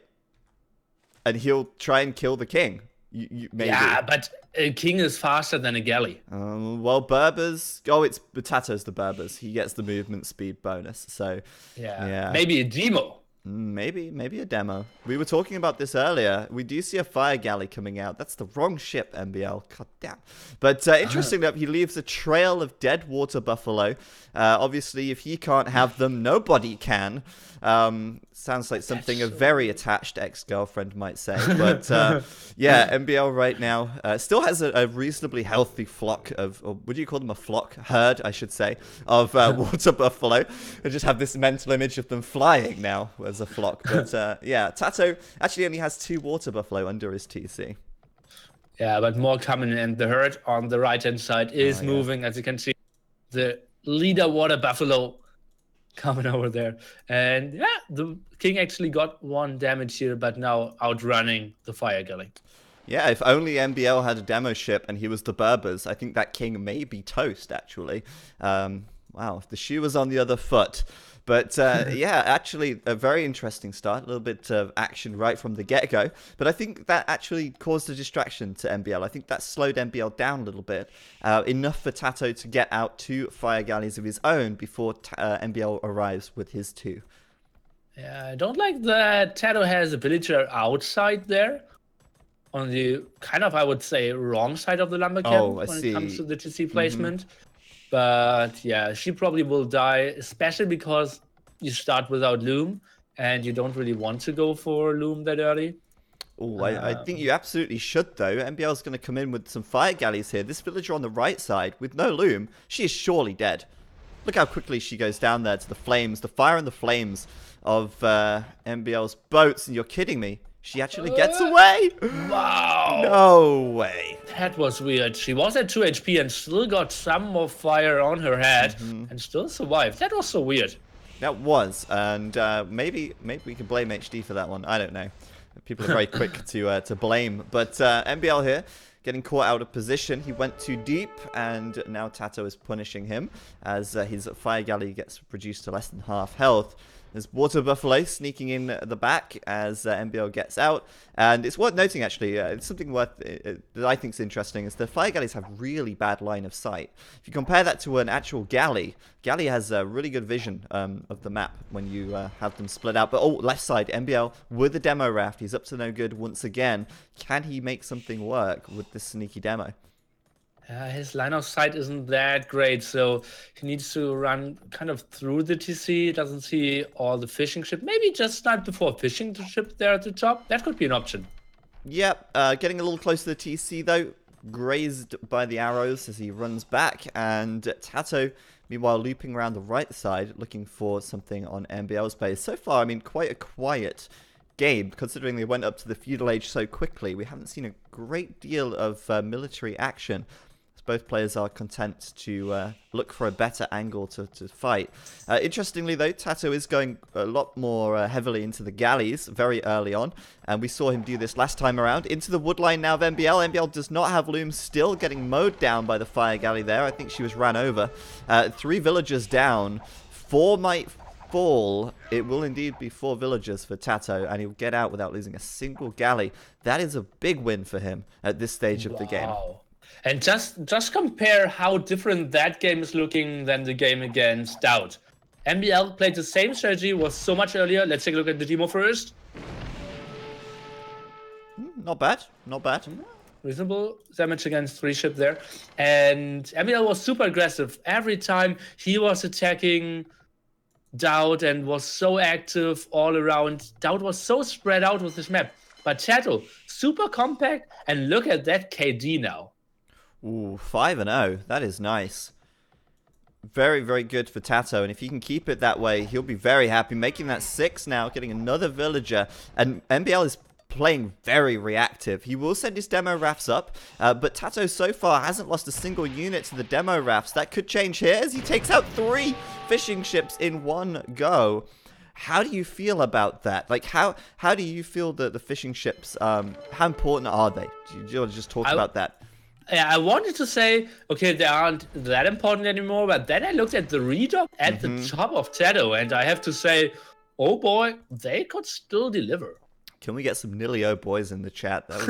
And he'll try and kill the king. Maybe. Yeah, but a king is faster than a galley. Well, Berbers. Oh, it's TaToH's the Berbers. He gets the movement speed bonus. So yeah. Maybe a demo. Maybe a demo. We were talking about this earlier. We do see a fire galley coming out. That's the wrong ship, MbL. God damn. But interesting that he leaves a trail of dead water buffalo. Obviously, if he can't have them, nobody can. Sounds like something a very attached ex-girlfriend might say. But yeah, MbL right now still has a reasonably healthy flock of, or would you call them a flock? Herd, I should say, of water buffalo. I just have this mental image of them flying now as a flock. But yeah, TaToH actually only has 2 water buffalo under his TC. Yeah, but more coming, and the herd on the right-hand side is moving, as you can see. The leader water buffalo coming over there. And yeah, the king actually got 1 damage here, but now outrunning the fire galley. Yeah, if only MbL had a demo ship and he was the Berbers, I think that king may be toast, actually. Wow, if the shoe was on the other foot. But yeah, actually a very interesting start. A little bit of action right from the get-go. But I think that actually caused a distraction to MbL. I think that slowed MbL down a little bit. Enough for TaToH to get out 2 fire galleys of his own before MbL arrives with his 2. Yeah, I don't like that TaToH has a villager outside there. On the kind of, I would say, wrong side of the lumber camp when it comes to the TC placement. But yeah, she probably will die, especially because you start without Loom, and you don't really want to go for Loom that early. Oh, I think you absolutely should, though. MbL's going to come in with some fire galleys here. This villager on the right side, with no Loom, she is surely dead. Look how quickly she goes down there to the flames, the fire and the flames of MbL's boats. And you're kidding me. She actually gets away. Wow. No way. That was weird. She was at 2 HP and still got some more fire on her head and still survived. That was so weird. That was. And maybe we can blame HD for that one. I don't know. People are very quick to blame. But MbL here, getting caught out of position. He went too deep, and now TaToH is punishing him as his fire galley gets reduced to less than half health. There's Water Buffalo sneaking in the back as MbL gets out. And it's worth noting, actually, it's something that I think is interesting, is the fire galleys have really bad line of sight. If you compare that to an actual galley has a really good vision of the map when you have them split out. But, oh, left side, MbL with the demo raft. He's up to no good once again. Can he make something work with this sneaky demo? His line of sight isn't that great, so he needs to run kind of through the TC. Doesn't see all the fishing ship. Maybe just snipe the 4 fishing ship there at the top. That could be an option. Yep, getting a little close to the TC though. Grazed by the arrows as he runs back, and TaToH, meanwhile, looping around the right side, looking for something on MbL's base. So far, I mean, quite a quiet game, considering they went up to the feudal age so quickly. We haven't seen a great deal of military action. Both players are content to look for a better angle to fight. Interestingly, though, TaToH is going a lot more heavily into the galleys very early on. And we saw him do this last time around. Into the woodline now of MbL. MbL does not have Loom, still getting mowed down by the fire galley there. I think she was ran over. 3 villagers down. 4 might fall. It will indeed be 4 villagers for TaToH, and he'll get out without losing a single galley. That is a big win for him at this stage of the game. And just compare how different that game is looking than the game against TaToH. MbL played the same strategy, was so much earlier. Let's take a look at the demo first. Not bad, not bad. Reasonable damage against 3 ship there. And MbL was super aggressive. Every time he was attacking TaToH and was so active all around. TaToH was so spread out with this map. But TaToH, super compact, and look at that KD now. Ooh, 5-0. That is nice. Very, very good for TaToH. And if he can keep it that way, he'll be very happy. Making that 6 now, getting another villager. And MbL is playing very reactive. He will send his demo rafts up, but TaToH so far hasn't lost a single unit to the demo rafts. That could change here as he takes out 3 fishing ships in one go. How do you feel about that? Like, how do you feel that the fishing ships, how important are they? Do you want to just talk about that? Yeah, I wanted to say, okay, they aren't that important anymore, but then I looked at the redock at the top of TaToH, and I have to say, oh boy, they could still deliver. Can we get some Nilio boys in the chat? That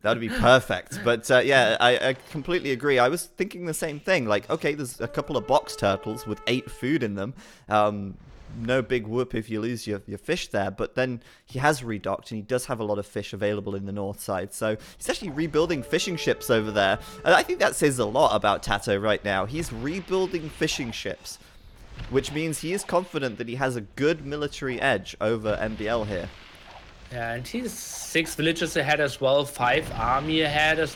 would be perfect. But yeah, I completely agree. I was thinking the same thing. Like, okay, there's a couple of box turtles with 8 food in them. No big whoop if you lose your fish there, but then he has redocked and he does have a lot of fish available in the north side, so he's actually rebuilding fishing ships over there, and I think that says a lot about TaToH right now. He's rebuilding fishing ships, which means he is confident that he has a good military edge over MbL here. Yeah, and he's 6 villages ahead as well, 5 army ahead.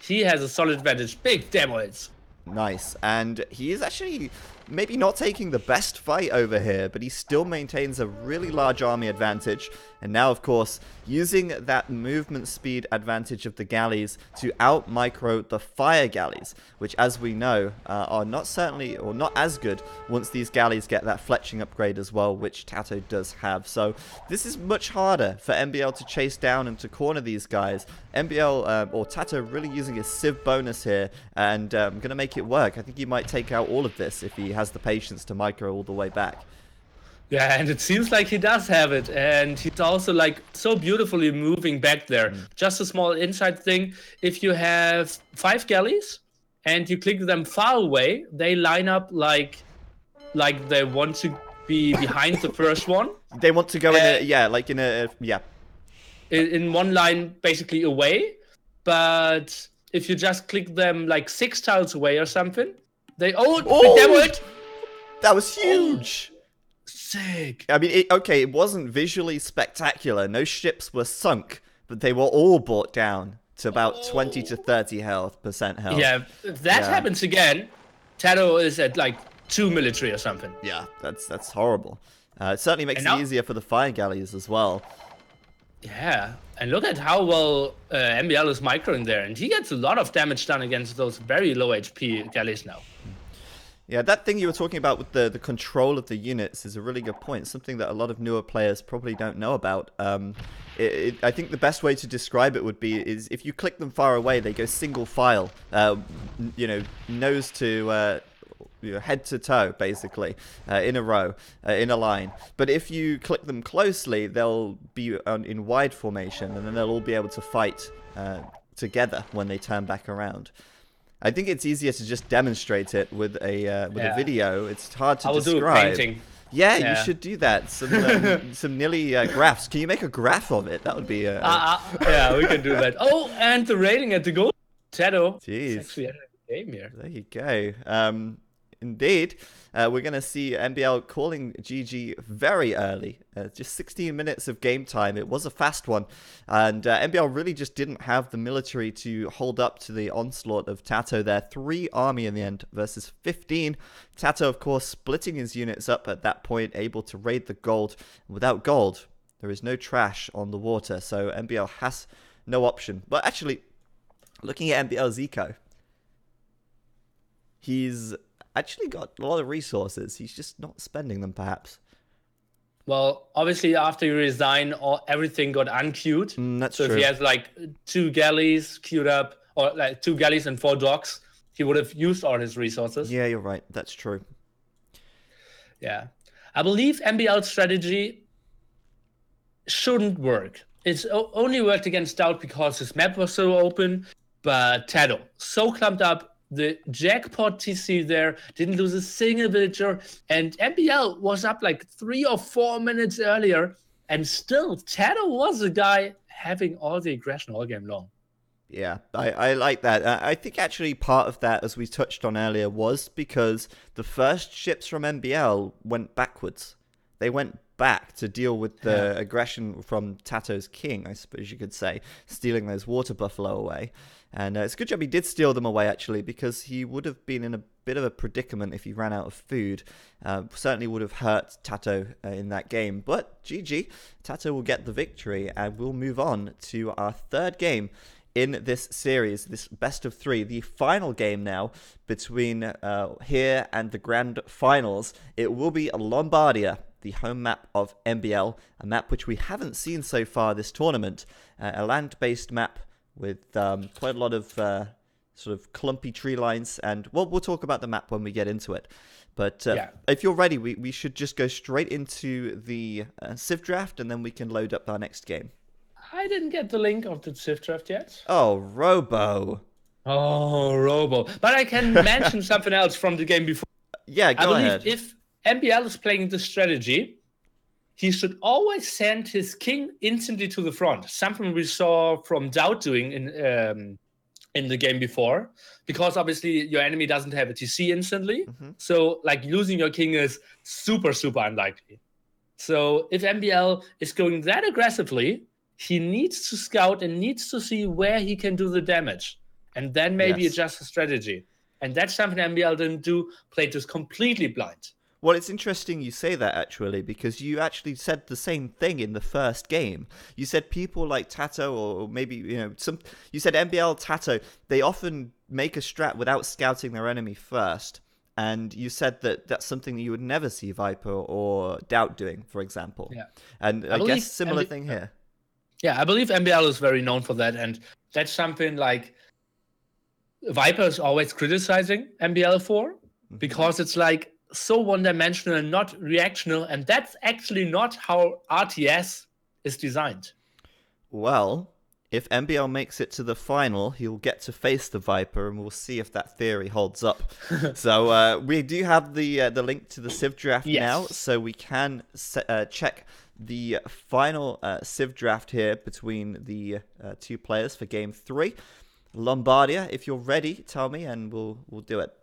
He has a solid advantage, big demo hits. Nice, and he is actually maybe not taking the best fight over here, but he still maintains a really large army advantage. And now, of course, using that movement speed advantage of the galleys to out-micro the fire galleys, which, as we know, are not as good once these galleys get that fletching upgrade as well, which TaToH does have. So this is much harder for MbL to chase down and to corner these guys. MbL, or TaToH, really using his Civ bonus here, and going to make it work. I think he might take out all of this if he has the patience to micro all the way back. Yeah, and it seems like he does have it, and he's also like so beautifully moving back there. Just a small inside thing, if you have 5 galleys and you click them far away, they line up like they want to be behind the first one. They want to go in one line basically away, but if you just click them like 6 tiles away or something, they demo it. That was huge. Sick. I mean, it wasn't visually spectacular. No ships were sunk, but they were all brought down to about 20 to 30% health. Yeah, if that happens again, TaToH is at like 2 military or something. Yeah, that's horrible. It certainly makes it easier for the fire galleys as well. Yeah, and look at how well MbL is microing there, and he gets a lot of damage done against those very low HP galleys now. Yeah, that thing you were talking about with the control of the units is a really good point. Something that a lot of newer players probably don't know about. I think the best way to describe it would be is if you click them far away, they go single file, nose to head to toe, basically, in a row, in a line. But if you click them closely, they'll be in wide formation, and then they'll all be able to fight together when they turn back around. I think it's easier to just demonstrate it with a video. It's hard to describe. I'll do a painting. Yeah, you should do that. Some nearly graphs. Can you make a graph of it? That would be. Yeah, we can do that. Oh, and the rating at the goal. TaToH. Jeez. Actually, a game here. There you go. Indeed, we're going to see MbL calling GG very early. Just 16 minutes of game time. It was a fast one. And MbL really just didn't have the military to hold up to the onslaught of TaToH there. 3 army in the end versus 15. TaToH, of course, splitting his units up at that point, able to raid the gold. Without gold, there is no trash on the water. So MbL has no option. But actually, looking at MbL's eco, he's actually got a lot of resources. He's just not spending them, perhaps. Well, obviously, after you resign, everything got unqueued. That's true. If he has like 2 galleys queued up, or like 2 galleys and 4 docks, he would have used all his resources. Yeah, you're right. That's true. Yeah. I believe MbL's strategy shouldn't work. It's only worked against Doubt because his map was so open, but TaToH, so clumped up, the jackpot TC there, didn't lose a single villager, and MbL was up like 3 or 4 minutes earlier, and still TaToH was the guy having all the aggression all game long. Yeah, I like that. I think actually part of that, as we touched on earlier, was because the first ships from MbL went backwards. They went back to deal with the aggression from TaToH's king, I suppose you could say, stealing those water buffalo away. And it's a good job he did steal them away, actually, because he would have been in a bit of a predicament if he ran out of food. Certainly would have hurt TaToH in that game. But GG, TaToH will get the victory, and we'll move on to our third game in this series, this best of three, the final game now between here and the grand finals. It will be Lombardia, the home map of MbL, a map which we haven't seen so far this tournament, a land-based map with quite a lot of sort of clumpy tree lines, and we'll talk about the map when we get into it. But if you're ready, we should just go straight into the Civ draft, and then we can load up our next game. I didn't get the link of the Civ draft yet. Oh, Robo. Oh, Robo. But I can mention something else from the game before. Yeah, go ahead. If MbL is playing the strategy, he should always send his king instantly to the front. Something we saw from TaToH doing in the game before. Because obviously your enemy doesn't have a TC instantly. Mm-hmm. So like losing your king is super, super unlikely. So if MbL is going that aggressively, he needs to scout and needs to see where he can do the damage. And then maybe adjust the strategy. And that's something MbL didn't do, played just completely blind. Well, it's interesting you say that, actually, because you actually said the same thing in the first game. You said people like TaToH, or maybe, you said MbL, TaToH, they often make a strat without scouting their enemy first. And you said that that's something that you would never see Viper or TaToH doing, for example. Yeah. And I guess similar thing here. Yeah, I believe MbL is very known for that. And that's something like Viper is always criticizing MbL for, because it's like so one-dimensional and not reactional, and that's actually not how RTS is designed. Well, if MbL makes it to the final, he'll get to face the Viper, and we'll see if that theory holds up. So we do have the link to the Civ draft now, so we can check the final Civ draft here between the two players for Game 3. Lombardia, if you're ready, tell me, and we'll do it.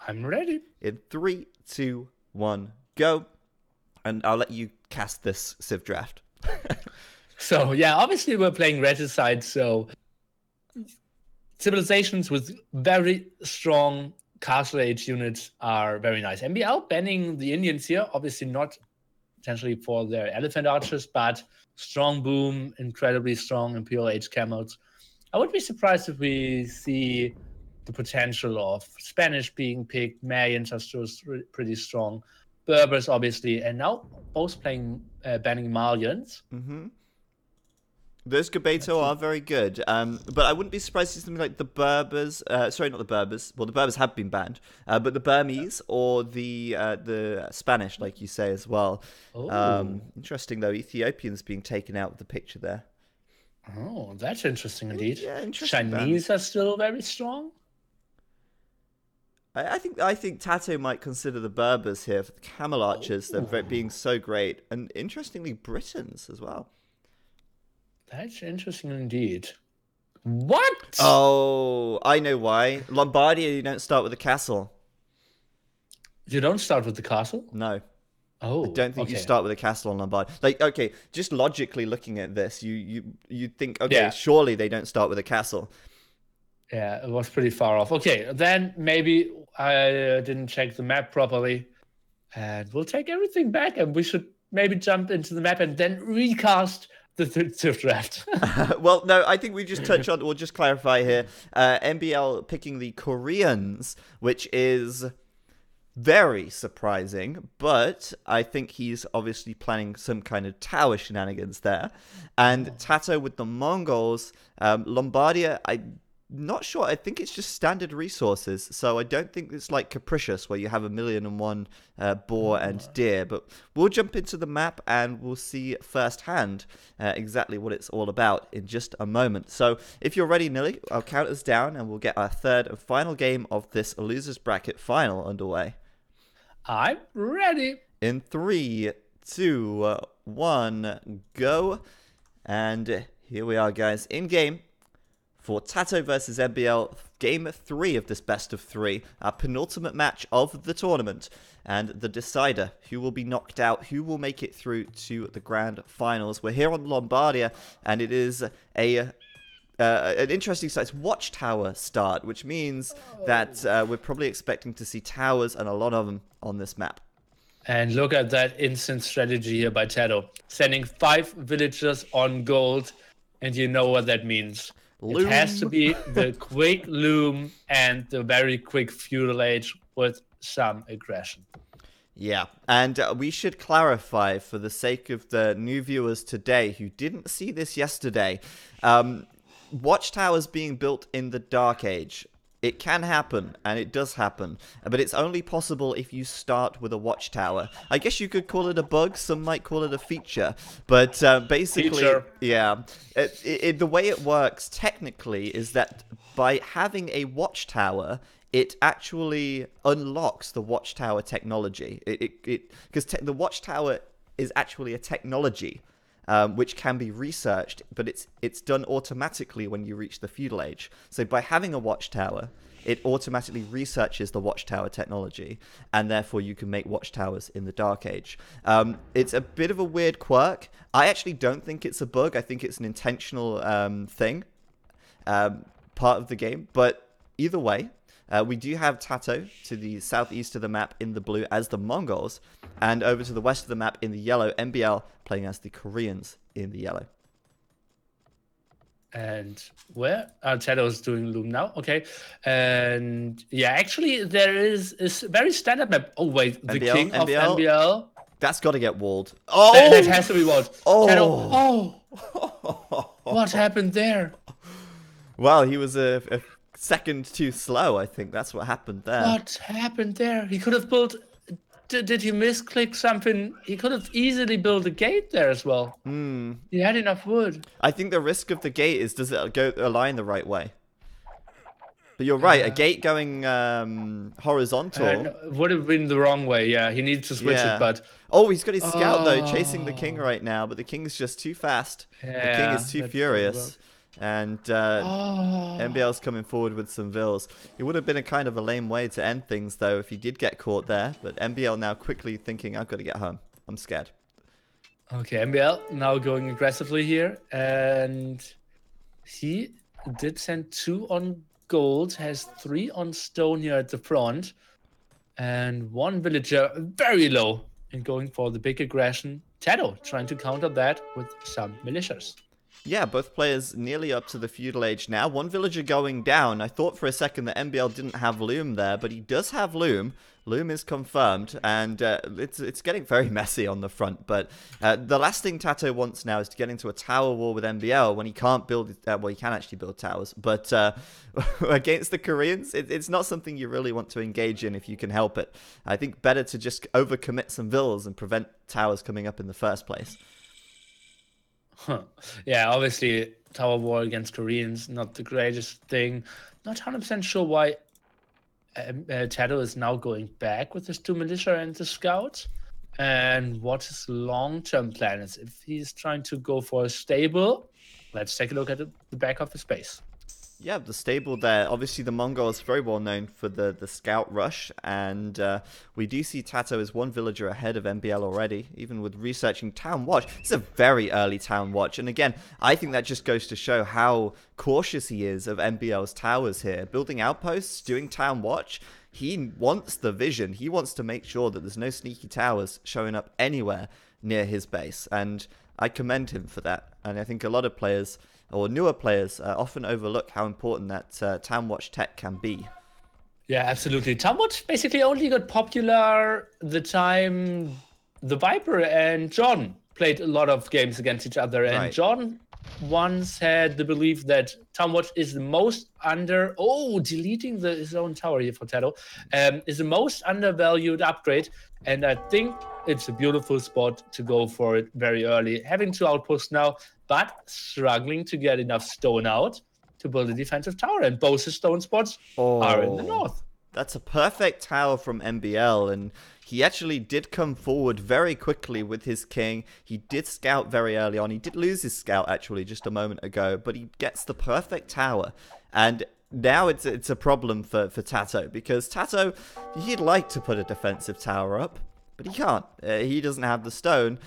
I'm ready. In 3, 2, 1, go. And I'll let you cast this Civ draft. So, yeah, obviously we're playing Regicide, so civilizations with very strong castle age units are very nice. MbL banning the Indians here, obviously not potentially for their elephant archers, but strong boom, incredibly strong Imperial age camels. I would be surprised if we see the potential of Spanish being picked. Marians are still pretty strong. Berbers, obviously, and now both playing banning Malians. Mm-hmm. Those Gabeto are very good, but I wouldn't be surprised to see something like the Berbers. Sorry, not the Berbers. Well, the Berbers have been banned, but the Burmese or the Spanish, like you say as well. Interesting though, Ethiopians being taken out of the picture there. Oh, that's interesting indeed. Yeah, interesting. Chinese are still very strong. I think TaToH might consider the Berbers here for the camel archers. They're being so great, and interestingly, Britons as well. That's interesting indeed. What? Oh, I know why. Lombardia, you don't start with a castle. You don't start with the castle? No. Oh, I don't think you start with a castle on Lombardia. Like, okay, just logically looking at this, you think, okay, surely they don't start with a castle. Yeah, it was pretty far off. Okay, then maybe I didn't check the map properly, and we'll take everything back, and we should maybe jump into the map and then recast the Civ draft. Well, no, I think we just touch on, we'll just clarify here. MbL picking the Koreans, which is very surprising, but I think he's obviously planning some kind of tower shenanigans there. And TaToH with the Mongols, Lombardia, I'm not sure. I think it's just standard resources, so I don't think it's like Capricious where you have 1,000,001 boar and deer. But we'll jump into the map and we'll see firsthand exactly what it's all about in just a moment. So if you're ready, Nilly, I'll count us down and we'll get our third and final game of this losers bracket final underway. I'm ready. In 3, 2, 1, go. And here we are, guys, in game for TaToH versus MbL, game 3 of this best of 3, our penultimate match of the tournament, and the decider, who will be knocked out, who will make it through to the grand finals. We're here on Lombardia, and it is a an interesting size watchtower start, which means that we're probably expecting to see towers and a lot of them on this map. And look at that instant strategy here by TaToH. Sending 5 villagers on gold, and you know what that means. Loom. It has to be the quick loom and the very quick feudal age with some aggression. Yeah, and we should clarify for the sake of the new viewers today who didn't see this yesterday, watchtowers being built in the Dark Age. It can happen, and it does happen, but it's only possible if you start with a watchtower. I guess you could call it a bug, some might call it a feature, but basically, yeah, the way it works technically is that by having a watchtower, it actually unlocks the watchtower technology. Because the watchtower is actually a technology which can be researched, but it's done automatically when you reach the feudal age. So by having a watchtower, it automatically researches the watchtower technology, and therefore you can make watchtowers in the Dark Age. It's a bit of a weird quirk. I actually don't think it's a bug. I think it's an intentional thing, part of the game. But either way, we do have TaToH to the southeast of the map in the blue as the Mongols, and over to the west of the map in the yellow, MbL playing as the Koreans in the yellow. And where? TaToH is doing loom now. Okay. And yeah, actually, there is a very standard map. Oh, wait. The MbL, king of MbL. That's got to get walled. Oh! That has to be walled. Oh! TaToH. Oh! What happened there? Well, he was a second too slow, I think. That's what happened there. What happened there? He could have built... Did he misclick something? He could have easily built a gate there as well. He had enough wood. I think the risk of the gate is, does it align the right way? But you're right, a gate going horizontal... would have been the wrong way, yeah. He needs to switch it, but... Oh, he's got his scout, though, chasing the king right now, but the king's just too fast. Yeah, the king is too furious. And MbL's coming forward with some vills. It would have been a kind of a lame way to end things, though, if he did get caught there. But MbL now quickly thinking, I've got to get home. I'm scared. Okay, MbL now going aggressively here. And he did send 2 on gold, has 3 on stone here at the front. And 1 villager very low and going for the big aggression. TaToH trying to counter that with some militias. Yeah, both players nearly up to the feudal age now. 1 villager going down. I thought for a second that MbL didn't have loom there, but he does have loom. Loom is confirmed, and it's getting very messy on the front. But the last thing TaToH wants now is to get into a tower war with MbL when he can't build... well, he can actually build towers, but against the Koreans, it's not something you really want to engage in if you can help it. I think better to just overcommit some villas and prevent towers coming up in the first place. Yeah, obviously, tower war against Koreans, not the greatest thing. Not 100% sure why TaToH is now going back with his 2 militia and the scouts. And what his long-term plan is. If he's trying to go for a stable, let's take a look at the back of his base. Yeah, the stable there. Obviously, the Mongols very well known for the scout rush, and we do see TaToH as 1 villager ahead of MbL already, even with researching Town Watch. It's a very early Town Watch, and again, I think that just goes to show how cautious he is of MbL's towers here. Building outposts, doing Town Watch, he wants the vision. He wants to make sure that there's no sneaky towers showing up anywhere near his base, and I commend him for that. And I think a lot of players... or newer players often overlook how important that Town Watch tech can be. Yeah, absolutely. Town Watch basically only got popular the time the Viper and John played a lot of games against each other. And John once had the belief that Town Watch is the most deleting his own tower here for TaToH, is the most undervalued upgrade. And I think it's a beautiful spot to go for it very early. Having 2 outposts now, but struggling to get enough stone out to build a defensive tower. And both his stone spots are in the north. That's a perfect tower from MbL, and he actually did come forward very quickly with his king. He did scout very early on. He did lose his scout, actually, just a moment ago, but he gets the perfect tower. And now it's a problem for TaToH, because TaToH, he'd like to put a defensive tower up, but he can't. He doesn't have the stone,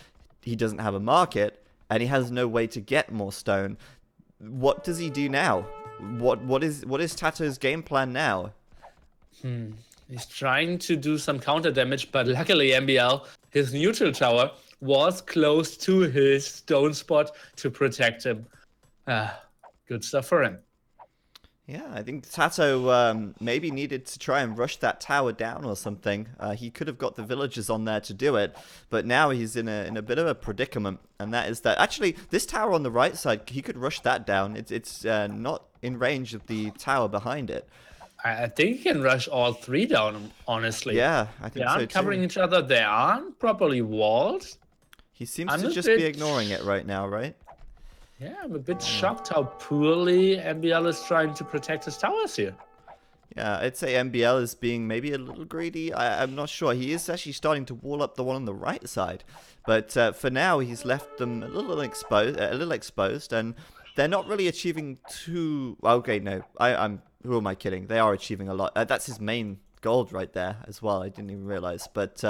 he doesn't have a market, and he has no way to get more stone. what does he do now? What is TaToH's game plan now? He's trying to do some counter damage, but luckily MbL, his neutral tower, was close to his stone spot to protect him. Good stuff for him. Yeah, I think TaToH maybe needed to try and rush that tower down or something. He could have got the villagers on there to do it, but now he's in a bit of a predicament, and that is that actually this tower on the right side, he could rush that down. It's not in range of the tower behind it. I think he can rush all three down, honestly. Yeah, I think so too. They aren't covering each other. They aren't properly walled. He seems to just be ignoring it right now, right? Yeah, I'm a bit shocked how poorly MbL is trying to protect his towers here. Yeah, I'd say MbL is being maybe a little greedy. I'm not sure. He is actually starting to wall up the one on the right side. But for now, he's left them a little exposed, and they're not really achieving too... Okay, no. Who am I kidding? They are achieving a lot. That's his main gold right there as well. I didn't even realize. But,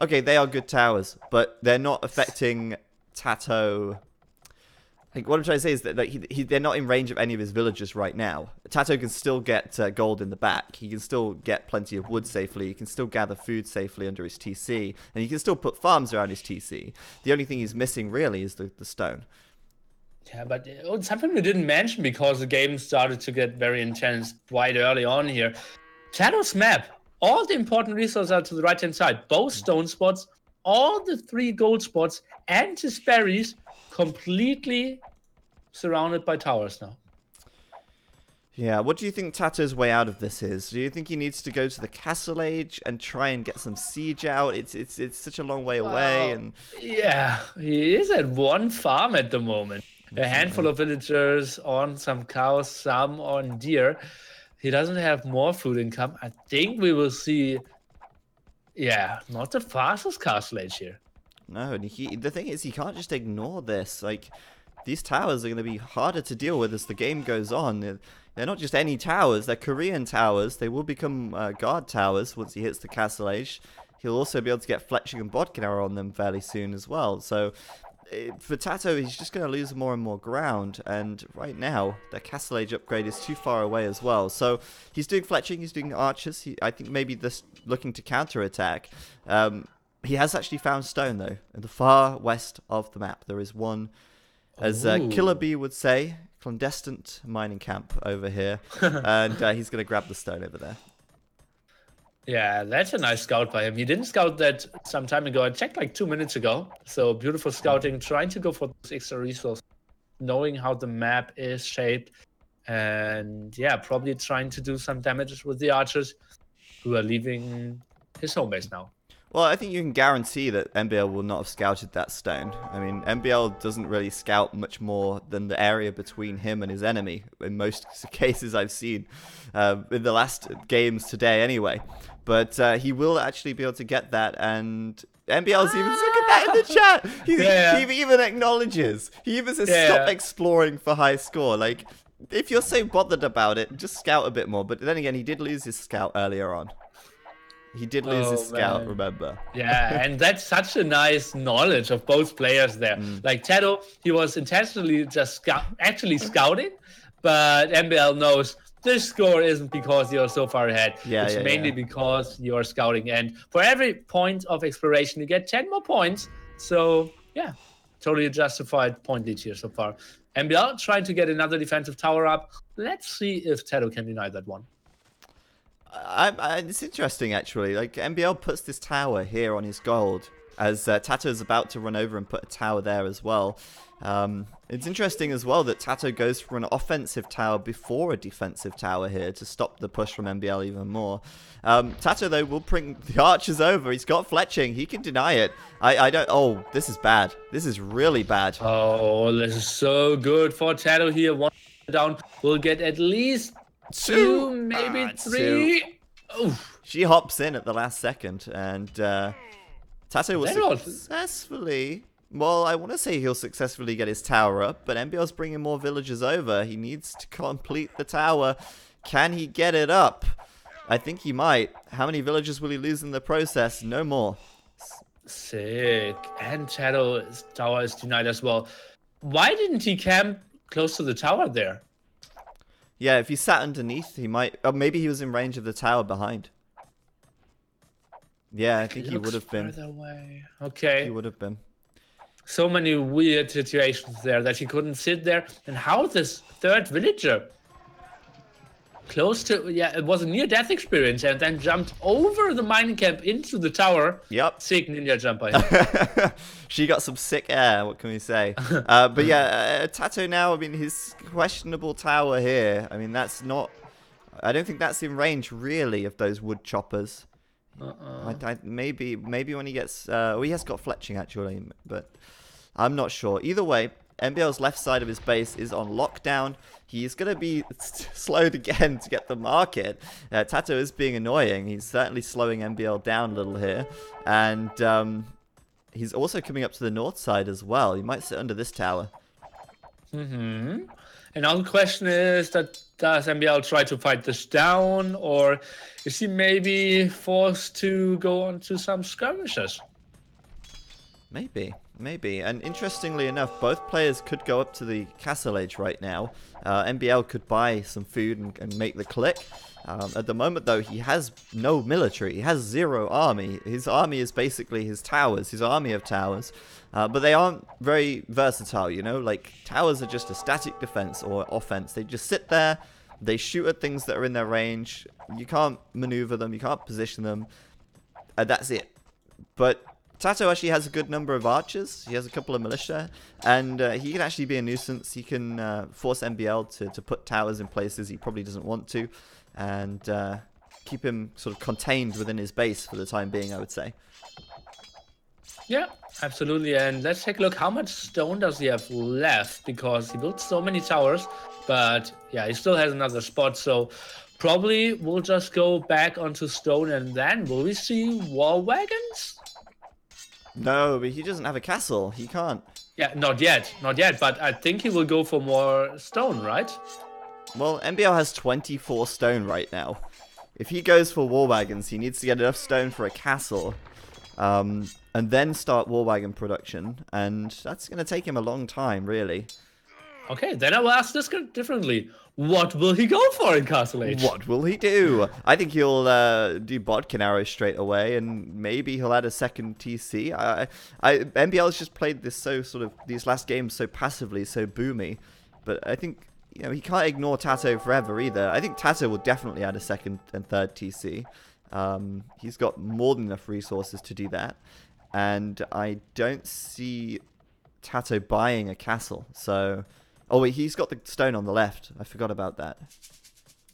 okay, they are good towers, but they're not affecting TaToH. Like, what I'm trying to say is that they're not in range of any of his villagers right now. TaToH can still get gold in the back. He can still get plenty of wood safely. He can still gather food safely under his TC. And he can still put farms around his TC. The only thing he's missing, really, is the stone. Yeah, but something we didn't mention because the game started to get very intense quite early on here. TaToH's map. All the important resources are to the right-hand side. Both stone spots, all the 3 gold spots, and his berries completely surrounded by towers now. Yeah, what do you think TaToH's way out of this is? Do you think he needs to go to the Castle Age and try and get some siege out? It's such a long way away, and yeah, he is at 1 farm at the moment. A handful of villagers on some cows, some on deer. He doesn't have more food income. I think we will see, not the fastest Castle Age here. No, and the thing is, he can't just ignore this. Like, these towers are going to be harder to deal with as the game goes on. They're not just any towers, they're Korean towers. They will become guard towers once he hits the Castle Age. He'll also be able to get Fletching and Bodkiner on them fairly soon as well. So, for TaToH, he's just going to lose more and more ground. And right now, the Castle Age upgrade is too far away as well. So, he's doing Fletching, he's doing Archers. I think maybe this looking to counter-attack. He has actually found stone, though, in the far west of the map. There is one, as Killer Bee would say, clandestine mining camp over here. And he's going to grab the stone over there. Yeah, that's a nice scout by him. He didn't scout that some time ago. I checked like 2 minutes ago. So beautiful scouting, trying to go for those extra resources, knowing how the map is shaped. And yeah, probably trying to do some damage with the archers who are leaving his home base now. Well, I think you can guarantee that MbL will not have scouted that stone. I mean, MbL doesn't really scout much more than the area between him and his enemy, in most cases I've seen, in the last games today anyway. But he will actually be able to get that, and MbL's even, look at that in the chat! He even acknowledges. He even says, stop exploring for high score. Like, if you're so bothered about it, just scout a bit more. But then again, he did lose his scout earlier on. He did lose his scout, remember? Yeah, and that's such a nice knowledge of both players there. Like TaToH, he was intentionally just actually scouting, but MbL knows this score isn't because you're so far ahead. It's mainly because you're scouting. And for every point of exploration, you get 10 more points. So, yeah, totally justified point lead here so far. MbL trying to get another defensive tower up. Let's see if TaToH can deny that one. It's interesting, actually. Like, MbL puts this tower here on his gold, as TaToH is about to run over and put a tower there as well. It's interesting as well that TaToH goes for an offensive tower before a defensive tower here to stop the push from MbL even more. TaToH, though, will bring the archers over. He's got Fletching. He can deny it. I don't... Oh, this is bad. This is really bad. Oh, this is so good for TaToH here. 1 down. We'll get at least 2, maybe 3. Oof. She hops in at the last second, and TaToH will successfully... Well, I want to say he'll successfully get his tower up, but MbL's bringing more villagers over. He needs to complete the tower. Can he get it up? I think he might. How many villagers will he lose in the process? No more. Sick. And TaToH's tower is denied as well. Why didn't he camp close to the tower there. Yeah, if he sat underneath, he might... Or maybe he was in range of the tower behind. Yeah, I think he would have been. Further away. Okay. He would have been. So many weird situations there that he couldn't sit there. And how this third villager close to, yeah, it was a near-death experience and then jumped over the mining camp into the tower. Yep. Sick ninja jumper. She got some sick air, what can we say? But yeah, TaToH now, I mean, his questionable tower here, I mean, that's not... I don't think that's in range, really, of those wood choppers. Maybe when he gets... well, he has got fletching, actually, but I'm not sure. Either way, MbL's left side of his base is on lockdown. He's going to be slowed again to get the market. TaToH is being annoying. He's certainly slowing MbL down a little here. And he's also coming up to the north side as well. He might sit under this tower. And now the question is that does MbL try to fight this down, or is he maybe forced to go on to some skirmishes? Maybe. And interestingly enough, both players could go up to the castle age right now. MbL could buy some food and make the click. At the moment, though, he has no military. He has 0 army. His army is basically his towers, his army of towers. But they aren't very versatile, you know? Like, towers are just a static defense or offense. They just sit there. They shoot at things that are in their range. You can't maneuver them. You can't position them. That's it. But TaToH actually has a good number of archers. He has a couple of militia, and he can actually be a nuisance. He can force MbL to put towers in places he probably doesn't want to, and keep him sort of contained within his base for the time being, I would say. Yeah, absolutely. And let's take a look. How much stone does he have left? Because he built so many towers, but yeah, he still has another spot. So probably we'll just go back onto stone, and then will we see war wagons? No, but he doesn't have a castle. He can't. Yeah, not yet. But I think he will go for more stone, right? Well, MbL has 24 stone right now. If he goes for war wagons, he needs to get enough stone for a castle. And then start war wagon production. And that's going to take him a long time, really. Okay, then I will ask this differently. What will he go for in Castle Age? What will he do? I think he'll do Bodkin Arrow straight away, and maybe he'll add a second TC. MbL's just played this these last games so passively, so boomy. But I think, you know, he can't ignore TaToH forever either. I think TaToH will definitely add a second and third TC. He's got more than enough resources to do that. And I don't see TaToH buying a castle, so... Oh wait, he's got the stone on the left. I forgot about that.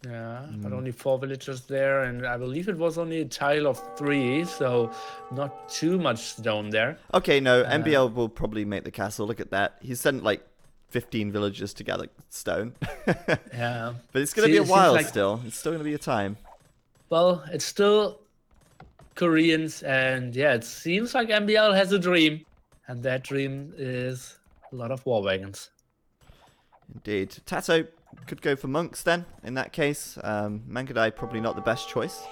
Yeah, but only 4 villagers there, and I believe it was only a tile of 3, so not too much stone there. Okay, no, MbL will probably make the castle. Look at that. He sent like 15 villagers to gather stone. Yeah. But it's going to be a while still. It's still going to be a time. Well, it's still Koreans, and yeah, it seems like MbL has a dream, and that dream is a lot of war wagons. Indeed. TaToH could go for monks then, in that case. Mankadai probably not the best choice.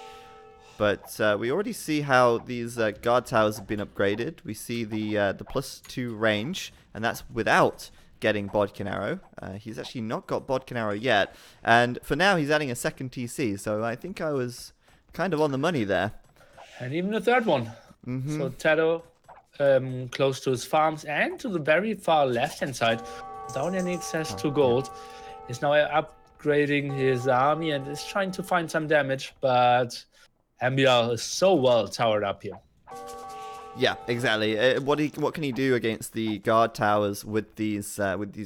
But we already see how these guard towers have been upgraded. We see the +2 range, and that's without getting Bodkin Arrow. He's actually not got Bodkin Arrow yet. And for now, he's adding a second TC, so I think I was kind of on the money there. And even a third one. So TaToH, close to his farms and to the very far left-hand side, without any access to gold, is now upgrading his army and is trying to find some damage, but MbL is so well towered up here. Yeah, exactly. What can he do against the guard towers with these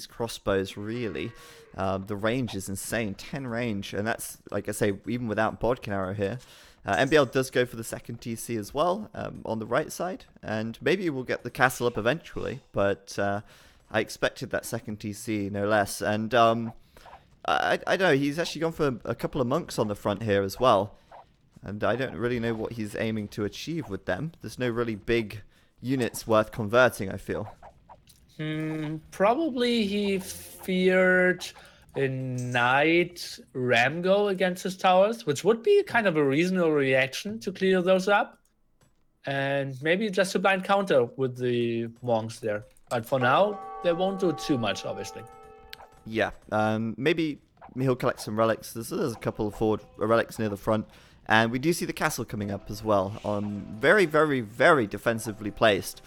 crossbows? Really, the range is insane. 10 range, and that's, like I say, even without Bodkin Arrow here. MbL does go for the second TC as well on the right side, and maybe we'll get the castle up eventually, but I expected that second TC, no less. And I don't know, he's actually gone for a couple of monks on the front here as well. And I don't really know what he's aiming to achieve with them. There's no really big units worth converting, I feel. Probably he feared a Knight Ramgo against his towers, which would be kind of a reasonable reaction to clear those up. And maybe just a blind counter with the monks there. But for now, they won't do too much, obviously. Yeah, maybe he'll collect some relics. There's a couple of forward relics near the front. And we do see the castle coming up as well. Very, very, very defensively placed.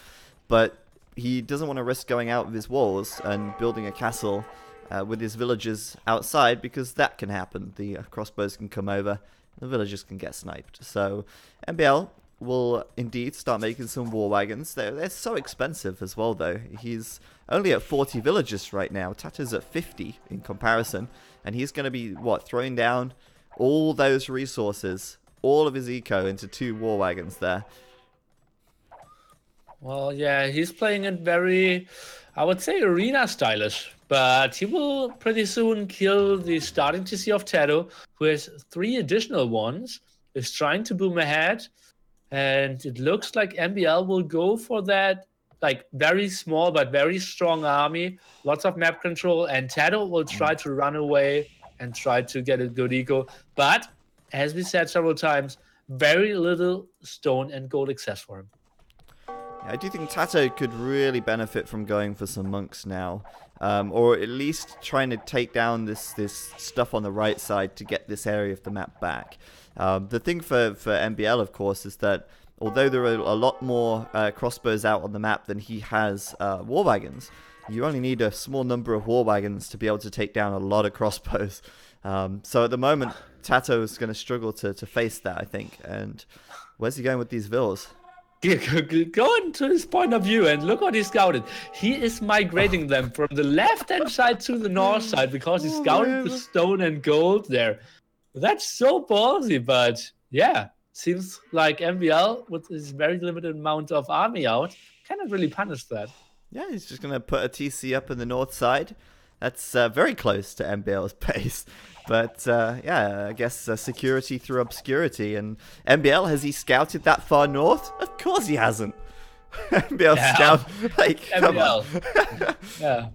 But he doesn't want to risk going out of his walls and building a castle with his villagers outside, because that can happen. The crossbows can come over, the villagers can get sniped. So MbL will indeed start making some war wagons. They're so expensive as well, though. He's only at 40 villagers right now. TaToH's at 50 in comparison, and he's going to be throwing down all those resources, all of his eco, into 2 war wagons there. Well, yeah, he's playing it very, I would say, arena stylish. But he will pretty soon kill the starting TC of TaToH, who has 3 additional ones, is trying to boom ahead. And it looks like MbL will go for that, like, very small but very strong army. Lots of map control. And TaToH will try to run away and try to get a good eco. But, as we said several times, very little stone and gold access for him. I do think TaToH could really benefit from going for some monks now, or at least trying to take down this stuff on the right side to get this area of the map back. The thing for MbL, of course, is that although there are a lot more crossbows out on the map than he has war wagons, you only need a small number of war wagons to be able to take down a lot of crossbows. So at the moment, TaToH is going to struggle to face that, I think. And where's he going with these villas? Go into his point of view and look what he scouted. He is migrating them from the left-hand side to the north side because he scouted the stone and gold there. That's so ballsy, but yeah, seems like MbL, with his very limited amount of army out, cannot really punish that. Yeah, he's just going to put a TC up in the north side. That's very close to MbL's pace. But, yeah, I guess security through obscurity. And MbL, has he scouted that far north? Of course he hasn't. MbL scout, like, come on. Yeah.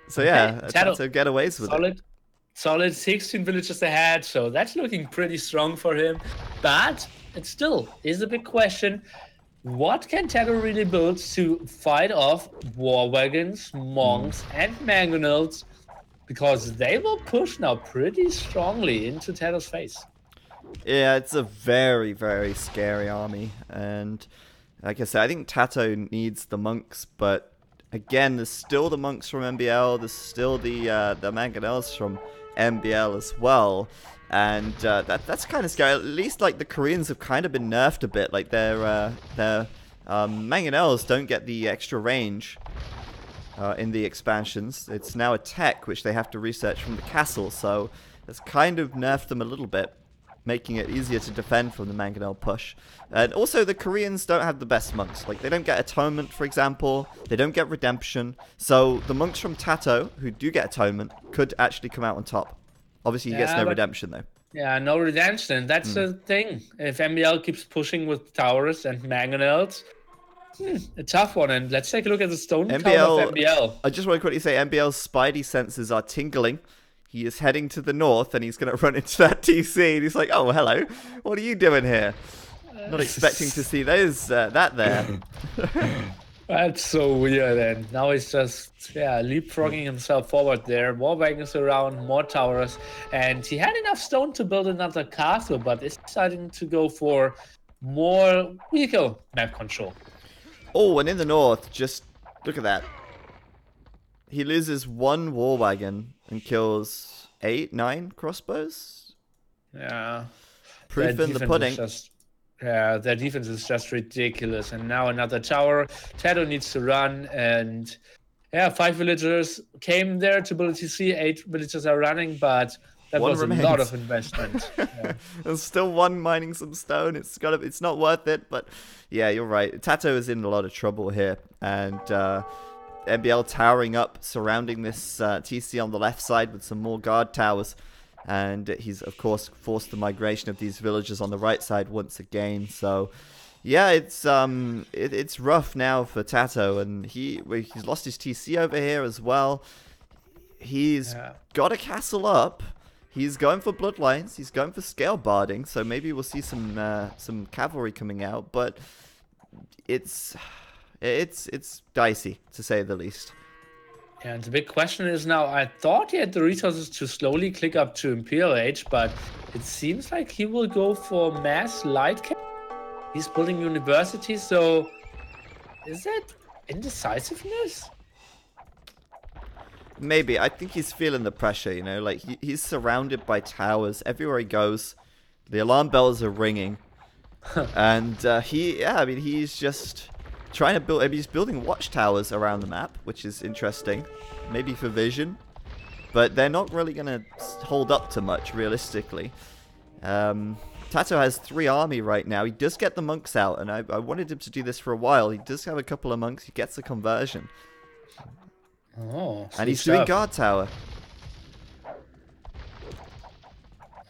So, yeah, TaToH getaways with it. Solid 16 villages ahead, so that's looking pretty strong for him. But it still is a big question. What can TaToH really build to fight off war wagons, monks, and mangonels? Because they will push now pretty strongly into TaToH's face. Yeah, it's a very, very scary army. And like I said, I think TaToH needs the monks. But again, there's still the monks from MbL. There's still the mangonels from MbL as well. And that's kind of scary. At least, like, the Koreans have kind of been nerfed a bit. Like, their mangonels don't get the extra range in the expansions. It's now a tech which they have to research from the castle, so it's kind of nerfed them a little bit, making it easier to defend from the mangonel push. And also the Koreans don't have the best monks. Like, they don't get atonement, for example. They don't get redemption. So the monks from TaToH, who do get atonement, could actually come out on top. Obviously, he gets no redemption, though. Yeah, no redemption. That's the thing. If MbL keeps pushing with towers and mangonels, a tough one. And let's take a look at the stone tower of MbL. I just want to quickly say, MbL's spidey senses are tingling. He is heading to the north, and he's going to run into that TC. And he's like, "Oh, hello. What are you doing here?" Not expecting to see that there. That's so weird. And now he's just leapfrogging himself forward there. More wagons around, more towers. And he had enough stone to build another castle, but is deciding to go for more vehicle map control. Oh, and in the north, just look at that. He loses 1 war wagon and kills 8, 9 crossbows. Yeah. Proof in the pudding. Yeah, their defense is just ridiculous. And now another tower. TaToH needs to run. And yeah, 5 villagers came there to build a TC. 8 villagers are running, but that was remains. A lot of investment. Yeah. There's still 1 mining some stone. It's not worth it, but yeah, you're right. TaToH is in a lot of trouble here. And MbL towering up, surrounding this TC on the left side with some more guard towers. And he's, of course, forced the migration of these villagers on the right side once again. So, yeah, it's rough now for TaToH. And he's lost his TC over here as well. He's got a castle up. He's going for bloodlines. He's going for scale barding. So maybe we'll see some cavalry coming out. But it's dicey, to say the least. And the big question is now, I thought he had the resources to slowly click up to Imperial Age, but it seems like he will go for mass light cap. He's building university, so is that indecisiveness? Maybe. I think he's feeling the pressure, you know, like he's surrounded by towers everywhere he goes. The alarm bells are ringing. And he's just trying to build, he's building watchtowers around the map, which is interesting. Maybe for vision. But they're not really going to hold up to much, realistically. TaToH has 3 army right now. He does get the monks out, and I wanted him to do this for a while. He does have a couple of monks. He gets the conversion. Oh, and he's doing guard tower.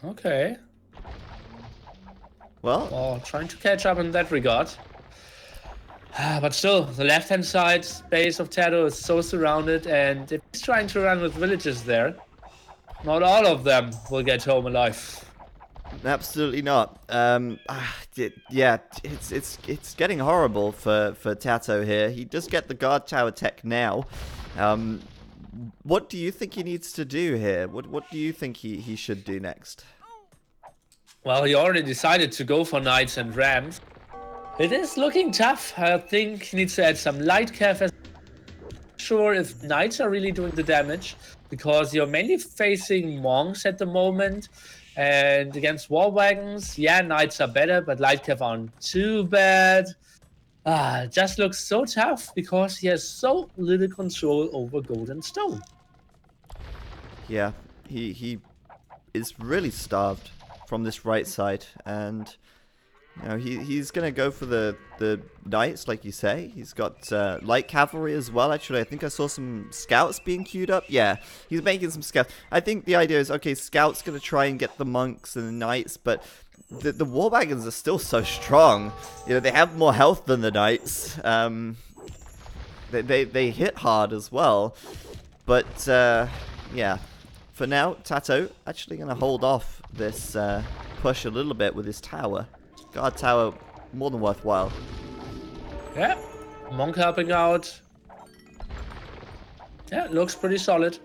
Okay. Well, trying to catch up in that regard. But still, the left-hand side base of TaToH is so surrounded, and if he's trying to run with villages there, not all of them will get home alive. Absolutely not. Yeah, it's getting horrible for TaToH here. He does get the guard tower tech now. What do you think he needs to do here? What do you think he should do next? Well, he already decided to go for knights and rams. It is looking tough. I think he needs to add some light cav. Sure if knights are really doing the damage, because you're mainly facing monks at the moment. And against war wagons, yeah, knights are better, but light cav aren't too bad. It just looks so tough because he has so little control over gold and stone. Yeah, he is really starved from this right side, and you know, he's gonna go for the knights, like you say. He's got light cavalry as well. Actually, I think I saw some scouts being queued up. Yeah, he's making some scouts. I think the idea is, okay, scouts gonna try and get the monks and the knights, but the war wagons are still so strong. You know, they have more health than the knights. They hit hard as well, but yeah. For now, TaToH actually gonna hold off this push a little bit with his tower. Guard tower, more than worthwhile. Yeah, monk helping out. Yeah, looks pretty solid.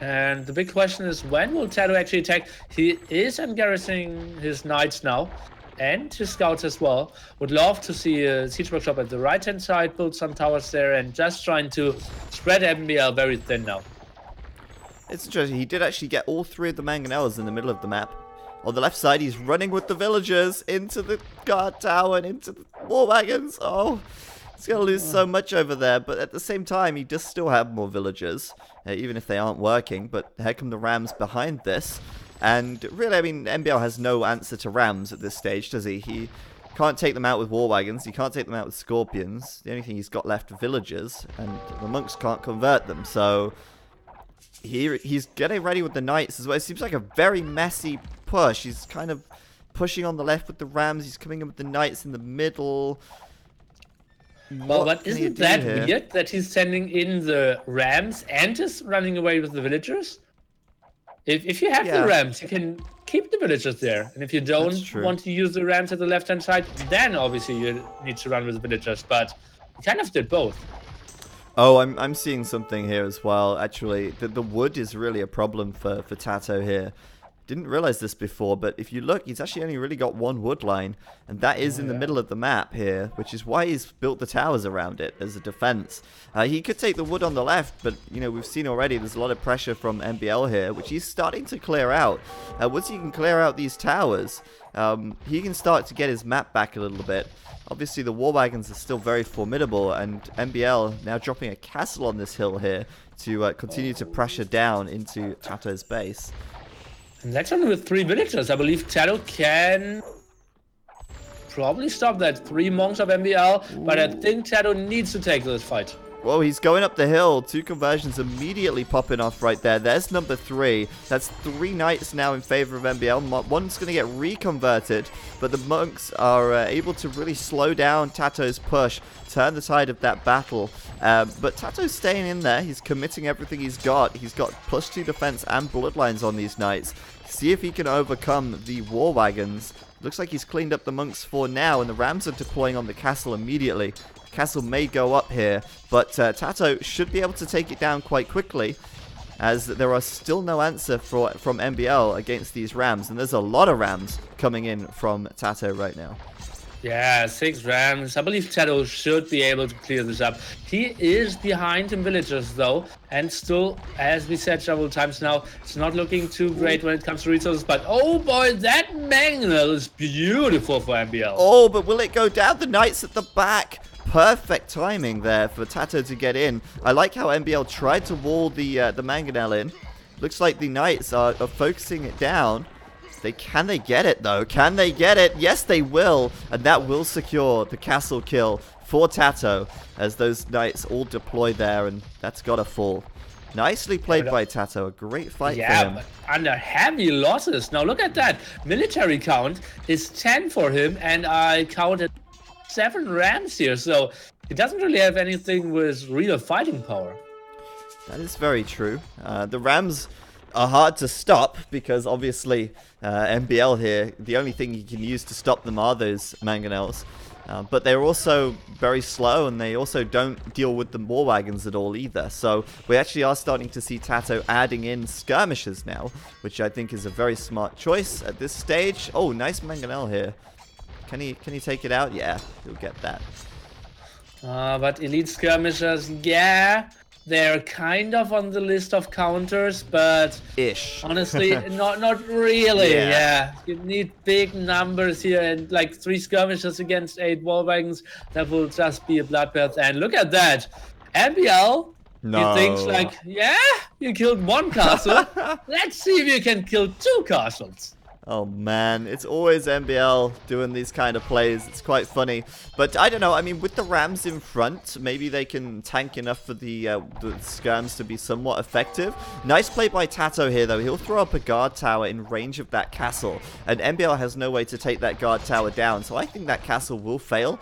And the big question is, when will TaToH actually attack? He is garrisoning his knights now, and his scouts as well. Would love to see a siege workshop at the right-hand side, build some towers there, and just trying to spread MbL very thin now. It's interesting, he did actually get all 3 of the mangonels in the middle of the map. On the left side, he's running with the villagers into the guard tower and into the war wagons. Oh, he's going to lose so much over there. But at the same time, he does still have more villagers, even if they aren't working. But here come the rams behind this. And really, I mean, MbL has no answer to rams at this stage, does he? He can't take them out with war wagons. He can't take them out with scorpions. The only thing he's got left are villagers. And the monks can't convert them. So he's getting ready with the knights as well. It seems like a very messy push. He's kind of pushing on the left with the rams. He's coming in with the knights in the middle. Well, but isn't that weird that he's sending in the rams and is running away with the villagers? If you have the rams, you can keep the villagers there. And if you don't want to use the rams at the left-hand side, then obviously you need to run with the villagers. But he kind of did both. Oh, I'm seeing something here as well. Actually, the wood is really a problem for TaToH here. Didn't realize this before, but if you look, he's actually only really got 1 wood line, and that is in the middle of the map here, which is why he's built the towers around it as a defense. He could take the wood on the left, but you know, we've seen already there's a lot of pressure from MbL here, which he's starting to clear out. Once he can clear out these towers, he can start to get his map back a little bit. Obviously, the war wagons are still very formidable, and MbL now dropping a castle on this hill here to continue to pressure down into TaToH's base. And that's only with 3 villagers. I believe TaToH can probably stop that. 3 monks of MbL, but I think TaToH needs to take this fight. Whoa, he's going up the hill. 2 conversions immediately popping off right there. There's number 3. That's 3 knights now in favor of MbL. One's going to get reconverted, but the monks are able to really slow down TaToH's push, turn the tide of that battle. But TaToH's staying in there. He's committing everything he's got. He's got +2 defense and bloodlines on these knights. See if he can overcome the war wagons. Looks like he's cleaned up the monks for now, and the rams are deploying on the castle immediately. castle may go up here, but TaToH should be able to take it down quite quickly, as there are still no answer from MbL against these Rams, and there's a lot of Rams coming in from TaToH right now. Yeah, 6 Rams. I believe TaToH should be able to clear this up. He is behind in villagers, though, and still, as we said several times now, it's not looking too great when it comes to resources, but oh boy, that Mangonel is beautiful for MbL. Oh, but will it go down? The Knights at the back. Perfect timing there for TaToH to get in. I like how MbL tried to wall the Mangonel in. Looks like the Knights are focusing it down. Can they get it, though? Can they get it? Yes, they will. And that will secure the castle kill for TaToH, as those Knights all deploy there, and that's got to fall. Nicely played by TaToH. A great fight for him. But under heavy losses. Now look at that. Military count is 10 for him, and I counted 7 Rams here, so he doesn't really have anything with real fighting power. That is very true. The Rams are hard to stop because obviously MbL here, the only thing you can use to stop them are those Mangonels. But they're also very slow, and they also don't deal with the war wagons at all either. So we actually are starting to see TaToH adding in skirmishers now, which I think is a very smart choice at this stage. Oh, nice Mangonel here. Can he take it out? Yeah, he'll get that. But elite skirmishers, yeah, they're kind of on the list of counters, but honestly, not really. Yeah, you need big numbers here, and like 3 skirmishers against 8 war wagons, that will just be a bloodbath. And look at that, MbL. No. He thinks like, yeah, you killed 1 castle. Let's see if you can kill 2 castles. Oh man, it's always MbL doing these kind of plays. It's quite funny. But I don't know, I mean, with the Rams in front, maybe they can tank enough for the skirms to be somewhat effective. Nice play by TaToH here, though. He'll throw up a guard tower in range of that castle, and MbL has no way to take that guard tower down, so I think that castle will fail.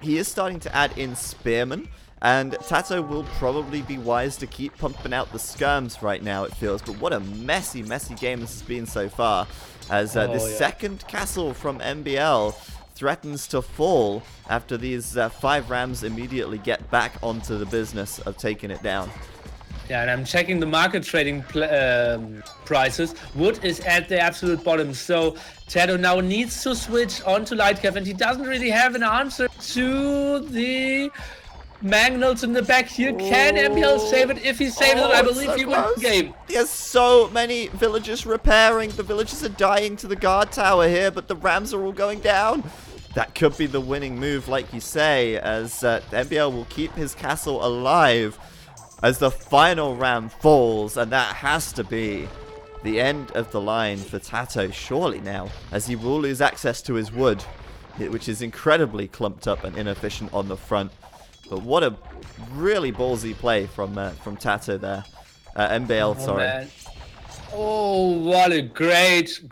He is starting to add in spearmen, and TaToH will probably be wise to keep pumping out the skirms right now, it feels. But what a messy game this has been so far, as this second castle from MbL threatens to fall after these 5 Rams immediately get back onto the business of taking it down. Yeah, and I'm checking the market trading prices. Wood is at the absolute bottom, so TaToH now needs to switch on to Lightcap, and he doesn't really have an answer to the Mangonels in the back here. Can MbL save it? If he saves it, I believe he wins the game. There's so many villagers repairing. The villagers are dying to the guard tower here, but the Rams are all going down. That could be the winning move, like you say, as MbL will keep his castle alive as the final Ram falls, and that has to be the end of the line for TaToH, surely now, as he will lose access to his wood, which is incredibly clumped up and inefficient on the front. But what a really ballsy play from TaToH there. MbL, sorry. Man. Oh, what a great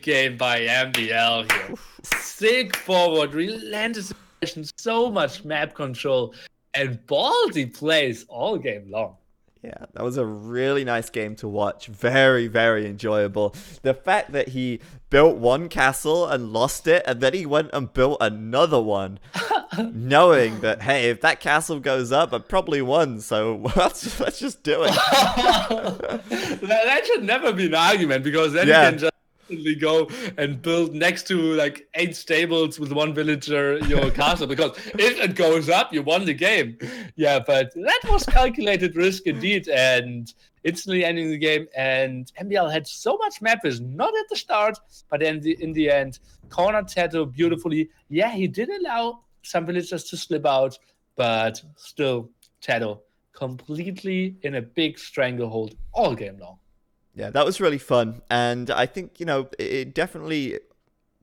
game by MbL here. Sick forward, relentless aggression, so much map control, and ballsy plays all game long. Yeah, that was a really nice game to watch. Very, very enjoyable. The fact that he built one castle and lost it, and then he went and built another one, knowing that, hey, if that castle goes up, I probably won, so let's just do it. That should never be an argument, because then you can just go and build next to like 8 stables with 1 villager your castle, because if it goes up, you won the game. Yeah, but that was calculated risk indeed, and instantly ending the game. And MbL had so much map vision, not at the start, but in the end, cornered TaToH beautifully. Yeah, he did allow some villagers to slip out, but still TaToH completely in a big stranglehold all game long. Yeah, that was really fun, and I think, you know, it definitely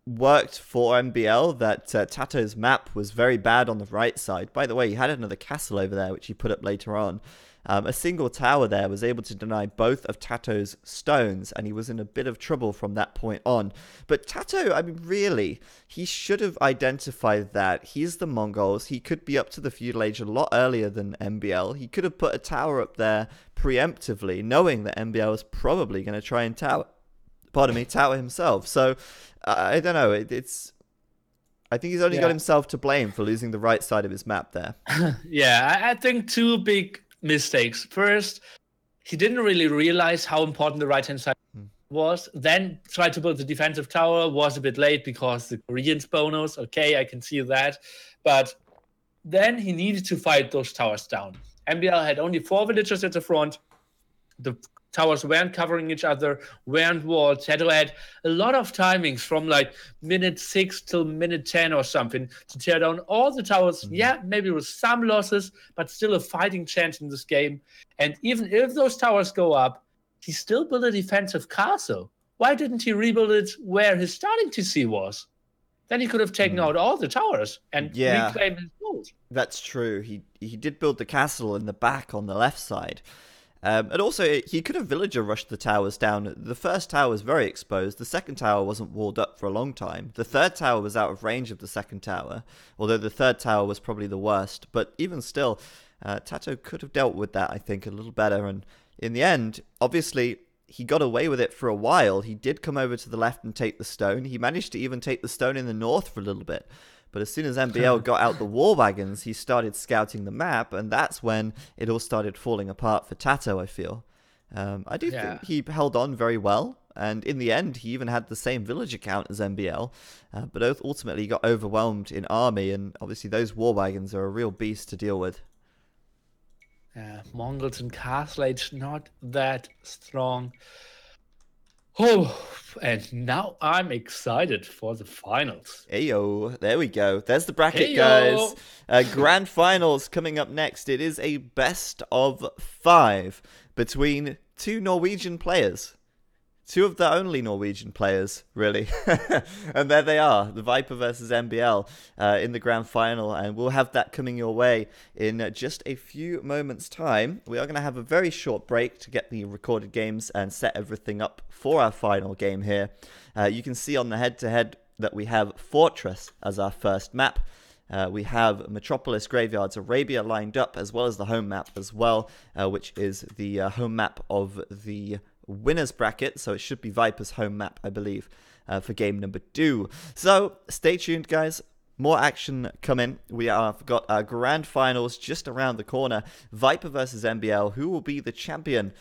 worked for MbL that TaToH's map was very bad on the right side. By the way, he had another castle over there, which he put up later on. A single tower there was able to deny both of TaToH's stones, and he was in a bit of trouble from that point on. But TaToH, I mean, really, he should have identified that he's the Mongols. He could be up to the feudal age a lot earlier than MbL. He could have put a tower up there preemptively, knowing that MbL was probably going to try and tower himself. So, I don't know, I think he's only got Yeah. himself to blame for losing the right side of his map there. Yeah, I think two big mistakes. First, he didn't really realize how important the right-hand side was. Then tried to build the defensive tower, was a bit late because the Koreans bonus. Okay, I can see that. But then he needed to fight those towers down. MbL had only 4 villagers at the front. The towers weren't covering each other, weren't walled. TaToH had a lot of timings from like minute 6 till minute 10 or something to tear down all the towers. Yeah, maybe with some losses, but still a fighting chance in this game. And even if those towers go up, he still built a defensive castle. Why didn't he rebuild it where his starting TC was? Then he could have taken out all the towers and reclaimed his gold. That's true. He did build the castle in the back on the left side. And also, he could have villager rushed the towers down. The first tower was very exposed. The second tower wasn't walled up for a long time. The third tower was out of range of the second tower, although the third tower was probably the worst. But even still, TaToH could have dealt with that, I think, a little better. And in the end, obviously, he got away with it for a while. He did come over to the left and take the stone. He managed to even take the stone in the north for a little bit. But as soon as MbL got out the war wagons, he started scouting the map, and that's when it all started falling apart for TaToH, I feel. I do think he held on very well, and in the end, he even had the same villager count as MbL, but ultimately got overwhelmed in army, and obviously those war wagons are a real beast to deal with. Mongols and Castle Age, not that strong. Oh, and now I'm excited for the finals. Ayo, there we go. There's the bracket, Heyo. guys. Grand finals coming up next. It is a best of 5 between 2 Norwegian players. 2 of the only Norwegian players, really. And there they are, the Viper versus MbL in the grand final. And we'll have that coming your way in just a few moments' time. We are going to have a very short break to get the recorded games and set everything up for our final game here. You can see on the head-to-head that we have Fortress as our first map. We have Metropolis, Graveyards, Arabia lined up, as well as the home map as well, which is the home map of the winners bracket, so it should be Viper's home map, I believe, for game number 2. So stay tuned, guys. More action coming. We have got our grand finals just around the corner. Viper versus MbL. Who will be the champion